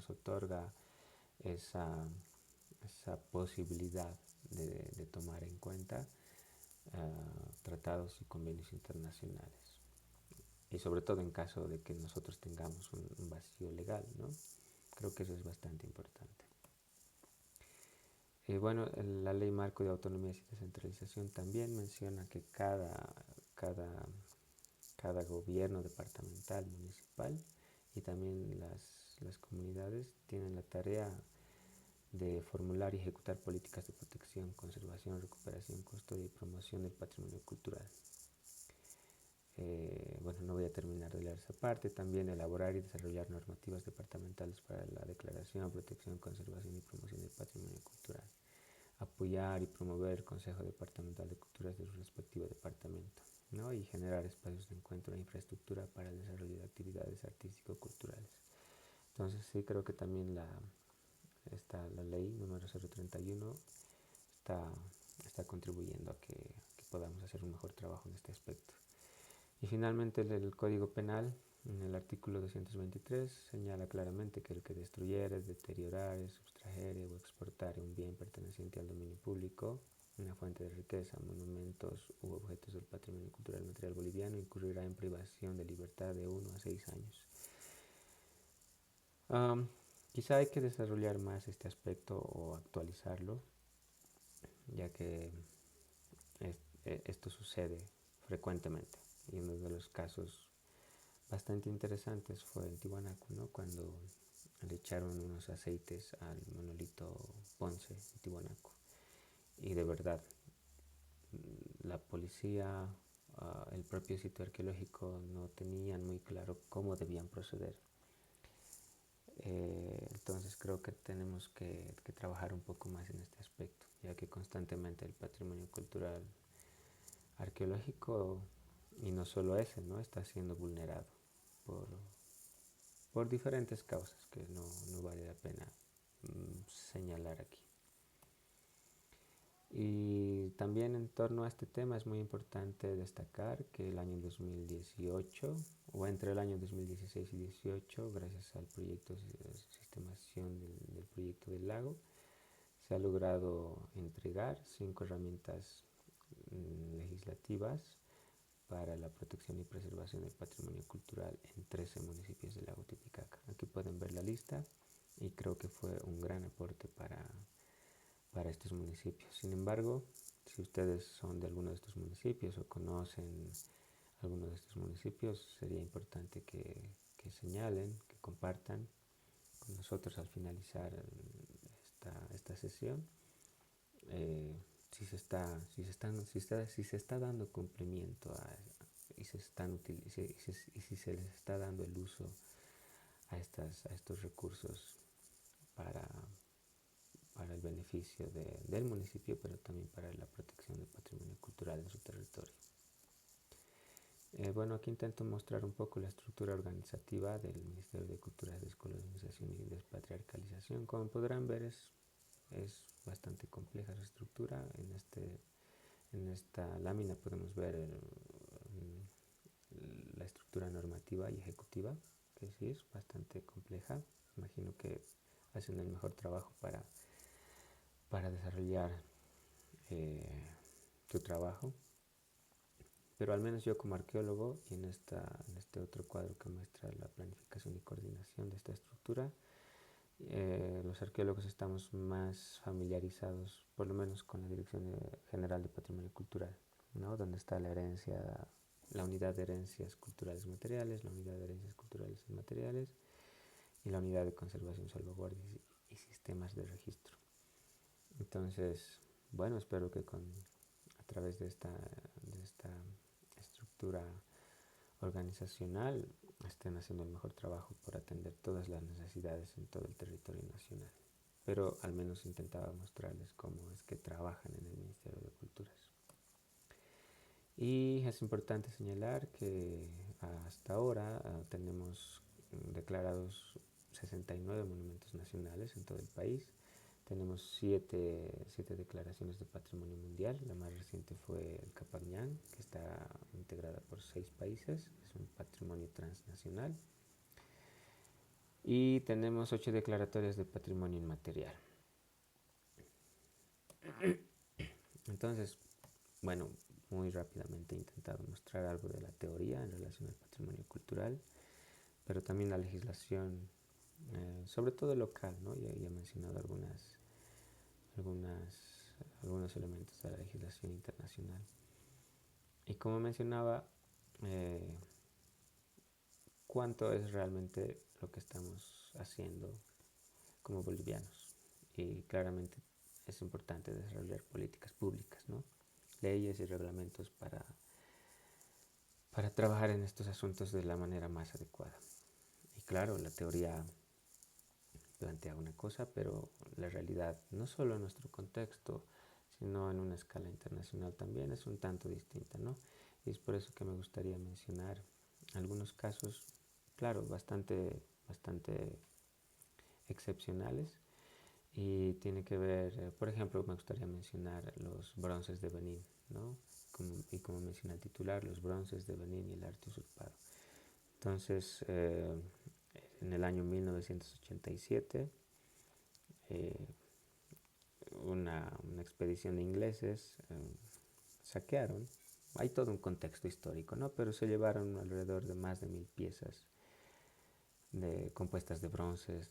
otorga esa, esa posibilidad de tomar en cuenta tratados y convenios internacionales y sobre todo en caso de que nosotros tengamos un vacío legal, ¿no? Creo que eso es bastante importante. Bueno, la ley marco de autonomía y descentralización también menciona que cada gobierno departamental, municipal y también las comunidades tienen la tarea de formular y ejecutar políticas de protección, conservación, recuperación, custodia y promoción del patrimonio cultural. Bueno, no voy a terminar de leer esa parte. También elaborar y desarrollar normativas departamentales para la declaración, protección, conservación y promoción del patrimonio cultural. Apoyar y promover el Consejo Departamental de Culturas de su respectivo departamento, ¿no? Y generar espacios de encuentro e infraestructura para el desarrollo de actividades artístico-culturales. Entonces sí creo que también la ley número 031 está, está contribuyendo a que podamos hacer un mejor trabajo en este aspecto. Y finalmente el Código Penal, en el artículo 223, señala claramente que el que destruyere, deteriorare, sustrajere o exportare un bien perteneciente al dominio público, una fuente de riqueza, monumentos u objetos del patrimonio cultural material boliviano, incurrirá en privación de libertad de 1 a 6 años. Quizá hay que desarrollar más este aspecto o actualizarlo, ya que esto sucede frecuentemente. Y uno de los casos bastante interesantes fue en Tiwanaku, ¿no? Cuando le echaron unos aceites al monolito Ponce en Tiwanaku. Y de verdad, la policía, el propio sitio arqueológico no tenían muy claro cómo debían proceder. Entonces creo que tenemos que trabajar un poco más en este aspecto, ya que constantemente el patrimonio cultural arqueológico, y no solo ese, ¿no? Está siendo vulnerado por, por diferentes causas que no vale la pena señalar aquí. Y también en torno a este tema es muy importante destacar que el año 2018, o entre el año 2016 y 2018, gracias al proyecto de sistemación del proyecto del lago, se ha logrado entregar 5 herramientas legislativas para la protección y preservación del patrimonio cultural en 13 municipios del lago Titicaca. Aquí pueden ver la lista y creo que fue un gran aporte para estos municipios. Sin embargo, si ustedes son de alguno de estos municipios o conocen alguno de estos municipios, sería importante que señalen, que compartan con nosotros al finalizar esta sesión si se está dando cumplimiento y si se les está dando el uso a estos recursos para, para el beneficio del municipio, pero también para la protección del patrimonio cultural en su territorio. Bueno, aquí intento mostrar un poco la estructura organizativa del Ministerio de Cultura, Descolonización y Despatriarcalización. Como podrán ver, es bastante compleja su estructura. En esta lámina podemos ver la estructura normativa y ejecutiva, que sí es bastante compleja. Imagino que hacen el mejor trabajo para desarrollar su trabajo. Pero al menos yo como arqueólogo, y en este otro cuadro que muestra la planificación y coordinación de esta estructura, los arqueólogos estamos más familiarizados, por lo menos con la Dirección General de Patrimonio Cultural, ¿no? Donde está la herencia, la unidad de herencias culturales y materiales, la unidad de herencias culturales y materiales, y la unidad de conservación, salvaguardia y sistemas de registro. Entonces, bueno, espero que a través de esta estructura organizacional estén haciendo el mejor trabajo por atender todas las necesidades en todo el territorio nacional. Pero al menos intentaba mostrarles cómo es que trabajan en el Ministerio de Culturas. Y es importante señalar que hasta ahora tenemos declarados 69 monumentos nacionales en todo el país. Tenemos 7 declaraciones de patrimonio mundial. La más reciente fue el Capañán, que está integrada por 6 países. Es un patrimonio transnacional. Y tenemos 8 declaratorias de patrimonio inmaterial. Entonces, bueno, muy rápidamente he intentado mostrar algo de la teoría en relación al patrimonio cultural, pero también la legislación, sobre todo local, ¿no? Ya he mencionado algunos elementos de la legislación internacional. Y como mencionaba, ¿cuánto es realmente lo que estamos haciendo como bolivianos? Y claramente es importante desarrollar políticas públicas, ¿no? Leyes y reglamentos para trabajar en estos asuntos de la manera más adecuada. Y claro, la teoría plantea una cosa, pero la realidad, no solo en nuestro contexto, sino en una escala internacional también es un tanto distinta, ¿no? Y es por eso que me gustaría mencionar algunos casos, claro, bastante excepcionales, y tiene que ver, por ejemplo, me gustaría mencionar los bronces de Benín, ¿no? Como menciona el titular, los bronces de Benín y el arte usurpado. Entonces, en el año 1987, una expedición de ingleses saquearon, hay todo un contexto histórico, ¿no? Pero se llevaron alrededor de más de 1000 piezas compuestas de bronces,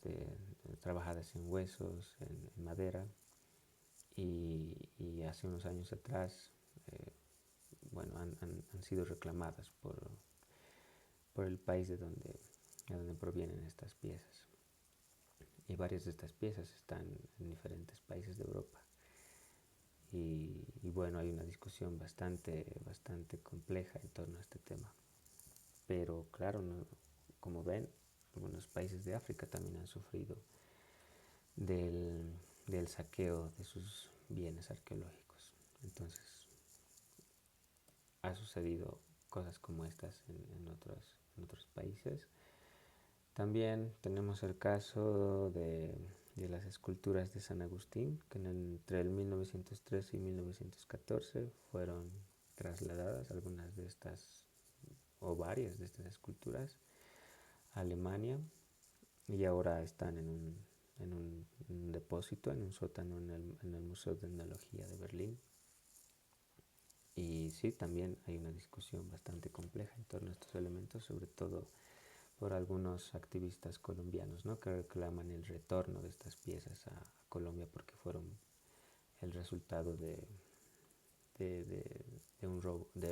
trabajadas en huesos, en madera, y hace unos años atrás, bueno, han sido reclamadas por el país de donde provienen estas piezas. Y varias de estas piezas están en diferentes países de Europa. Y bueno, hay una discusión bastante compleja en torno a este tema. Pero claro, no, como ven, algunos países de África también han sufrido del saqueo de sus bienes arqueológicos. Entonces, ha sucedido cosas como estas en otros países. También tenemos el caso de de las esculturas de San Agustín, que entre el 1913 y 1914 fueron trasladadas algunas de estas o varias de estas esculturas a Alemania y ahora están en un depósito, en un sótano en el Museo de Etnología de Berlín. Y sí, también hay una discusión bastante compleja en torno a estos elementos, sobre todo por algunos activistas colombianos, ¿no? Que reclaman el retorno de estas piezas a Colombia porque fueron el resultado de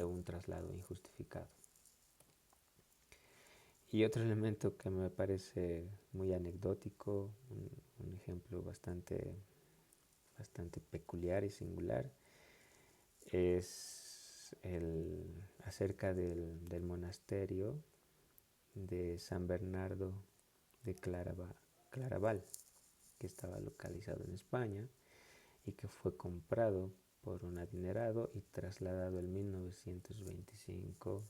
un traslado injustificado. Y otro elemento que me parece muy anecdótico, un ejemplo bastante peculiar y singular, es acerca del monasterio de San Bernardo de Claraval, que estaba localizado en España y que fue comprado por un adinerado y trasladado en 1925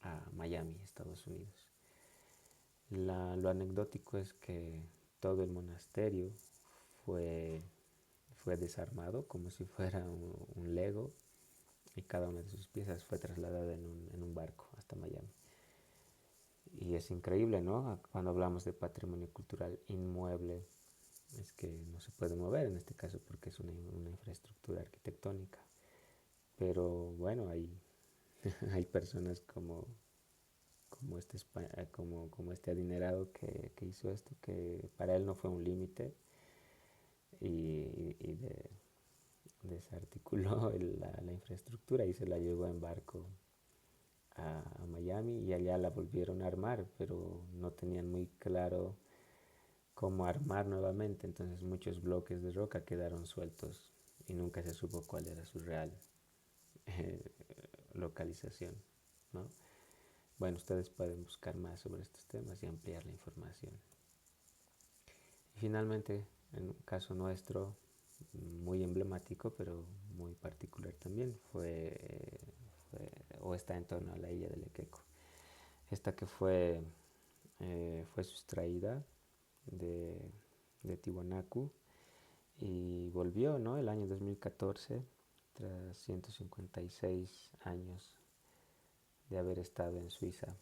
a Miami, Estados Unidos. Lo anecdótico es que todo el monasterio fue, fue desarmado como si fuera un Lego y cada una de sus piezas fue trasladada en un barco hasta Miami. Y es increíble, ¿no? Cuando hablamos de patrimonio cultural inmueble, es que no se puede mover en este caso porque es una infraestructura arquitectónica. Pero bueno, hay personas como este adinerado que hizo esto, que para él no fue un límite y desarticuló la infraestructura y se la llevó en barco a Miami y allá la volvieron a armar, pero no tenían muy claro cómo armar nuevamente, entonces muchos bloques de roca quedaron sueltos y nunca se supo cuál era su real eh, localización, ¿no? Bueno, ustedes pueden buscar más sobre estos temas y ampliar la información. Y finalmente, en un caso nuestro, muy emblemático, pero muy particular también, o está en torno a la isla de Lequeco. Esta que fue sustraída de, de Tiwanaku y volvió, ¿no? El año 2014, tras 156 años de haber estado en Suiza.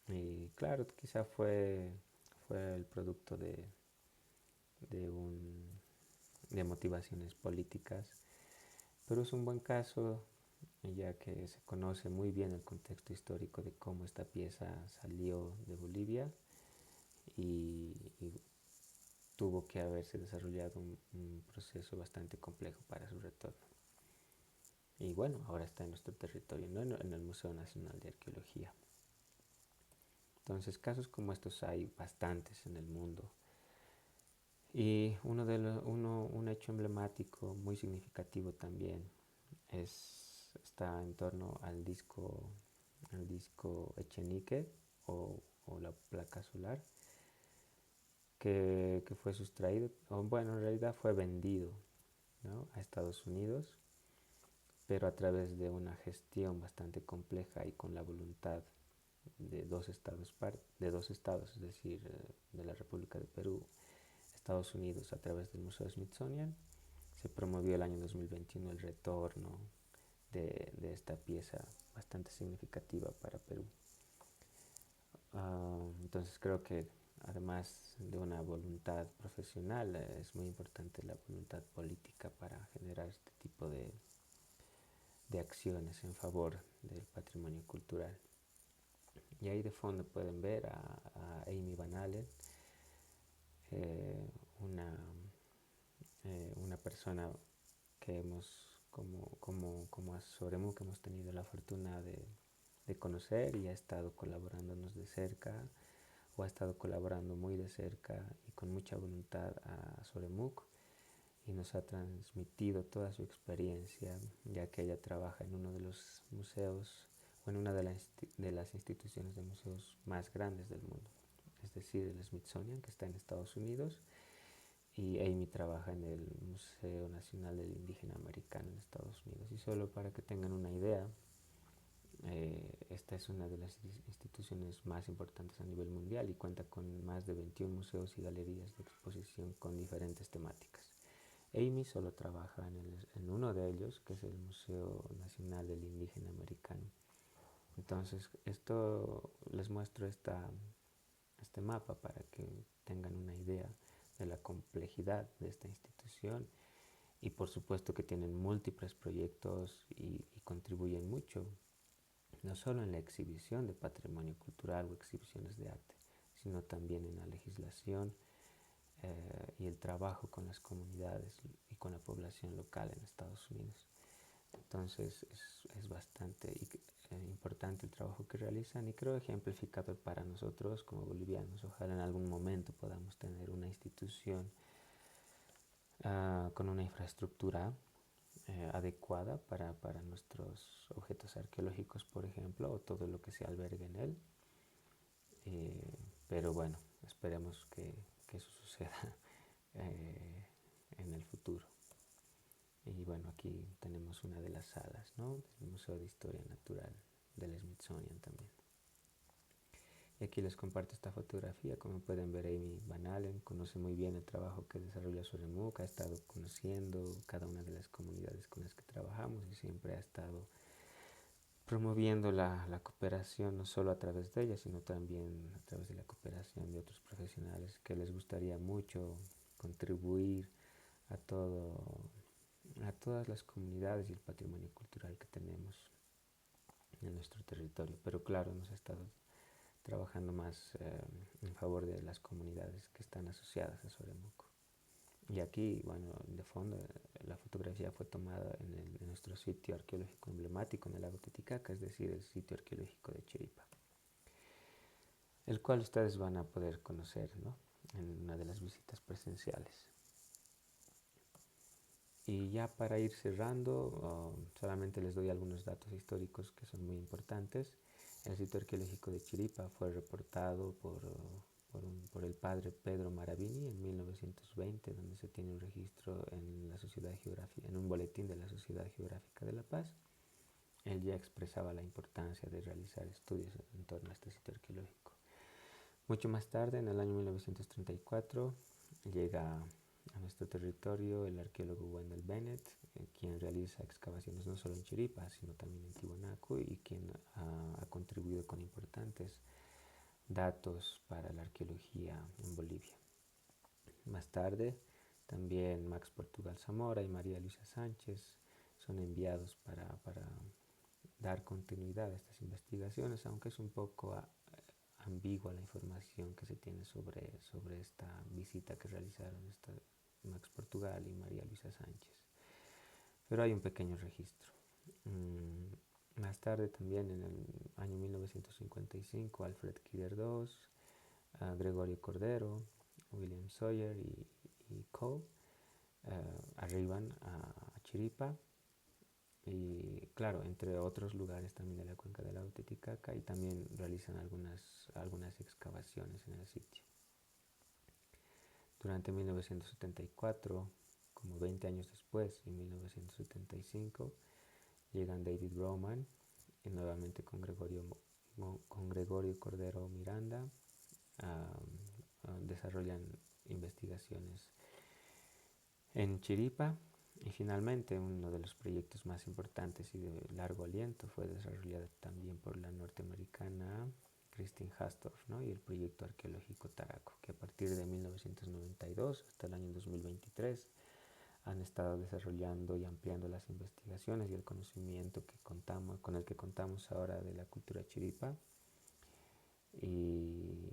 Y claro, quizá fue el producto de, un, de motivaciones políticas, pero es un buen caso ya que se conoce muy bien el contexto histórico de cómo esta pieza salió de Bolivia y tuvo que haberse desarrollado un proceso bastante complejo para su retorno. Y bueno, ahora está en nuestro territorio, ¿no? En el Museo Nacional de Arqueología. Entonces, casos como estos hay bastantes en el mundo. Y un hecho emblemático muy significativo también está en torno al disco Echenique o la placa solar, que fue sustraído, o bueno, en realidad fue vendido, ¿no? A Estados Unidos, pero a través de una gestión bastante compleja y con la voluntad de dos estados, es decir, de la República de Perú, Estados Unidos, a través del Museo Smithsonian. Se promovió el año 2021 el retorno de esta pieza bastante significativa para Perú. Entonces creo que además de una voluntad profesional, es muy importante la voluntad política para generar este tipo de acciones en favor del patrimonio cultural. Y ahí de fondo pueden ver a Amy Van Allen, eh, una, una persona que como asesor que hemos tenido la fortuna de conocer y ha estado colaborándonos de cerca o ha estado colaborando muy de cerca y con mucha voluntad a Soremuk y nos ha transmitido toda su experiencia, ya que ella trabaja en uno de los museos o en una de las instituciones de museos más grandes del mundo, es decir, el Smithsonian, que está en Estados Unidos, y Amy trabaja en el Museo Nacional del Indígena Americano en Estados Unidos. Y solo para que tengan una idea, Esta es una de las instituciones más importantes a nivel mundial y cuenta con más de 21 museos y galerías de exposición con diferentes temáticas. Amy solo trabaja en uno de ellos, que es el Museo Nacional del Indígena Americano. Entonces, esto les muestro este mapa para que tengan una idea de la complejidad de esta institución y por supuesto que tienen múltiples proyectos y contribuyen mucho, no solo en la exhibición de patrimonio cultural o exhibiciones de arte, sino también en la legislación y el trabajo con las comunidades y con la población local en Estados Unidos. Entonces es bastante importante el trabajo que realizan y creo ejemplificador para nosotros como bolivianos. Ojalá en algún momento podamos tener una institución con una infraestructura adecuada para nuestros objetos arqueológicos, por ejemplo, o todo lo que se albergue en él. Pero bueno, esperemos que eso suceda eh, en el futuro. Y bueno, aquí tenemos una de las salas, ¿no? Del Museo de Historia Natural del Smithsonian también. Y aquí les comparto esta fotografía. Como pueden ver, Amy Van Allen conoce muy bien el trabajo que desarrolla Suremuk, ha estado conociendo cada una de las comunidades con las que trabajamos y siempre ha estado promoviendo la cooperación no solo a través de ella, sino también a través de la cooperación de otros profesionales que les gustaría mucho contribuir a todo, a todas las comunidades y el patrimonio cultural que tenemos en nuestro territorio. Pero claro, hemos estado trabajando más en favor de las comunidades que están asociadas a Soremuco. Y aquí, bueno, de fondo, la fotografía fue tomada en nuestro sitio arqueológico emblemático en el lago Titicaca, es decir, el sitio arqueológico de Chiripa, el cual ustedes van a poder conocer, ¿no?, en una de las visitas presenciales. Y ya para ir cerrando, solamente les doy algunos datos históricos que son muy importantes. El sitio arqueológico de Chiripa fue reportado por el padre Pedro Maravini en 1920, donde se tiene un registro en la Sociedad Geográfica, en un boletín de la Sociedad Geográfica de La Paz. Él ya expresaba la importancia de realizar estudios en torno a este sitio arqueológico. Mucho más tarde, en el año 1934, llega a nuestro territorio el arqueólogo Wendell Bennett, quien realiza excavaciones no solo en Chiripa, sino también en Tiwanaku y quien ha contribuido con importantes datos para la arqueología en Bolivia. Más tarde, también Max Portugal Zamora y María Luisa Sánchez son enviados para dar continuidad a estas investigaciones, aunque es un poco ambigua la información que se tiene sobre esta visita que realizaron Max Portugal y María Luisa Sánchez. Pero hay un pequeño registro. Más tarde también en el año 1955 Alfred Kider II, Gregorio Cordero, William Sawyer y Cole arriban a Chiripa y claro, entre otros lugares también de la cuenca del lago Titicaca y también realizan algunas excavaciones en el sitio. Durante 1974, como 20 años después, en 1975, llegan David Roman y nuevamente con Gregorio Cordero Miranda, desarrollan investigaciones en Chiripa y finalmente uno de los proyectos más importantes y de largo aliento fue desarrollado también por la norteamericana Christine Hastorf, ¿no?, y el proyecto arqueológico Taraco, que a partir de 1992 hasta el año 2023 han estado desarrollando y ampliando las investigaciones y el conocimiento con el que contamos ahora de la cultura chiripa y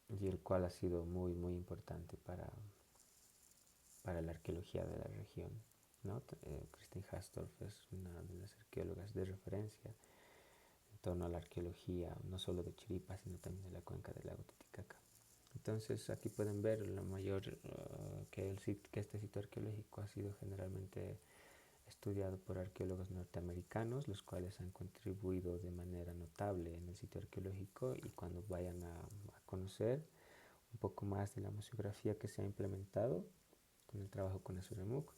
el cual ha sido muy muy importante para la arqueología de la región, ¿no? Christine Hastorf es una de las arqueólogas de referencia en torno a la arqueología no solo de Chiripa sino también de la cuenca del lago Titicaca. Entonces aquí pueden ver que este sitio arqueológico ha sido generalmente estudiado por arqueólogos norteamericanos, los cuales han contribuido de manera notable en el sitio arqueológico, y cuando vayan a conocer un poco más de la museografía que se ha implementado con el trabajo con Asuremuk,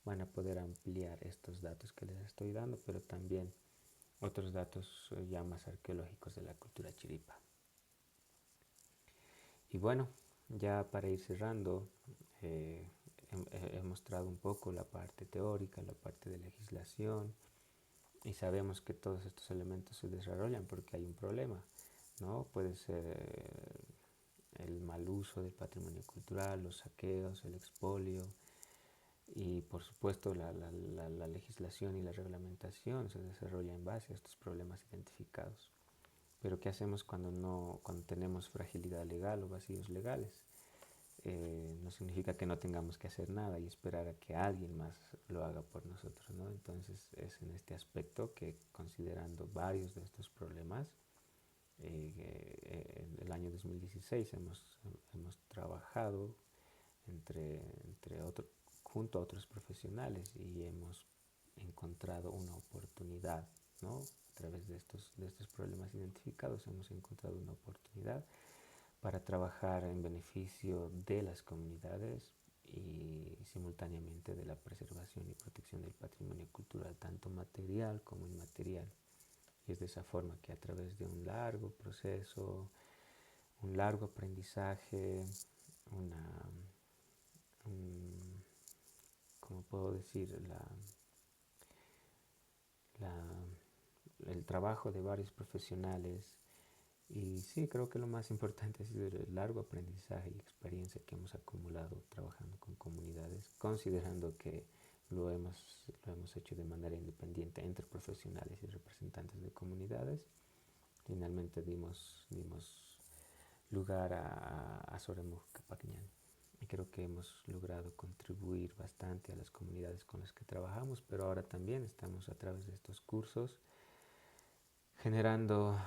van a poder ampliar estos datos que les estoy dando, pero también otros datos ya más arqueológicos de la cultura chiripa. Y bueno, ya para ir cerrando, eh, he mostrado un poco la parte teórica, la parte de legislación, y sabemos que todos estos elementos se desarrollan porque hay un problema, ¿no? Puede ser el mal uso del patrimonio cultural, los saqueos, el expolio, y por supuesto la legislación y la reglamentación se desarrolla en base a estos problemas identificados. Pero ¿qué hacemos cuando tenemos fragilidad legal o vacíos legales? No significa que no tengamos que hacer nada y esperar a que alguien más lo haga por nosotros, ¿no? Entonces es en este aspecto que, considerando varios de estos problemas, en el año 2016 hemos trabajado junto a otros profesionales y hemos encontrado una oportunidad, ¿no? A través de estos problemas identificados hemos encontrado una oportunidad para trabajar en beneficio de las comunidades y simultáneamente de la preservación y protección del patrimonio cultural, tanto material como inmaterial. Y es de esa forma que, a través de un largo proceso, un largo aprendizaje, una, un, ¿cómo puedo decir? El trabajo de varios profesionales. Y sí, creo que lo más importante ha sido el largo aprendizaje y experiencia que hemos acumulado trabajando con comunidades, considerando que lo hemos hecho de manera independiente entre profesionales y representantes de comunidades. Finalmente dimos lugar a Soremuk Capacñán. Y creo que hemos logrado contribuir bastante a las comunidades con las que trabajamos, pero ahora también estamos, a través de estos cursos, generando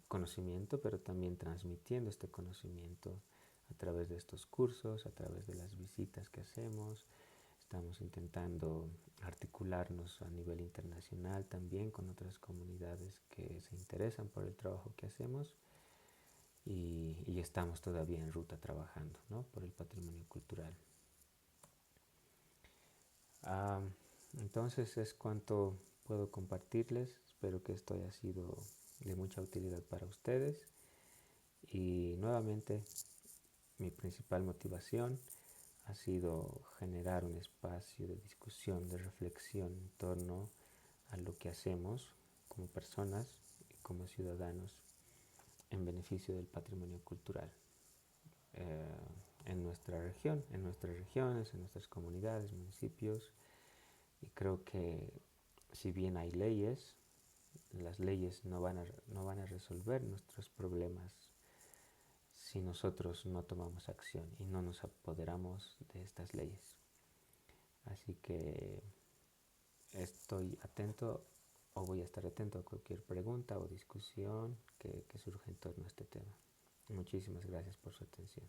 conocimiento, pero también transmitiendo este conocimiento a través de estos cursos, a través de las visitas que hacemos. Estamos intentando articularnos a nivel internacional también con otras comunidades que se interesan por el trabajo que hacemos, y estamos todavía en ruta trabajando, ¿no?, por el patrimonio cultural. Ah, entonces es cuanto puedo compartirles. Espero que esto haya sido de mucha utilidad para ustedes. Y nuevamente, mi principal motivación ha sido generar un espacio de discusión, de reflexión en torno a lo que hacemos como personas y como ciudadanos en beneficio del patrimonio cultural en nuestra región, en nuestras regiones, en nuestras comunidades, municipios. Y creo que, si bien hay leyes, las leyes no van a resolver nuestros problemas si nosotros no tomamos acción y no nos apoderamos de estas leyes. Así que estoy atento, o voy a estar atento a cualquier pregunta o discusión que surja en torno a este tema. Muchísimas gracias por su atención.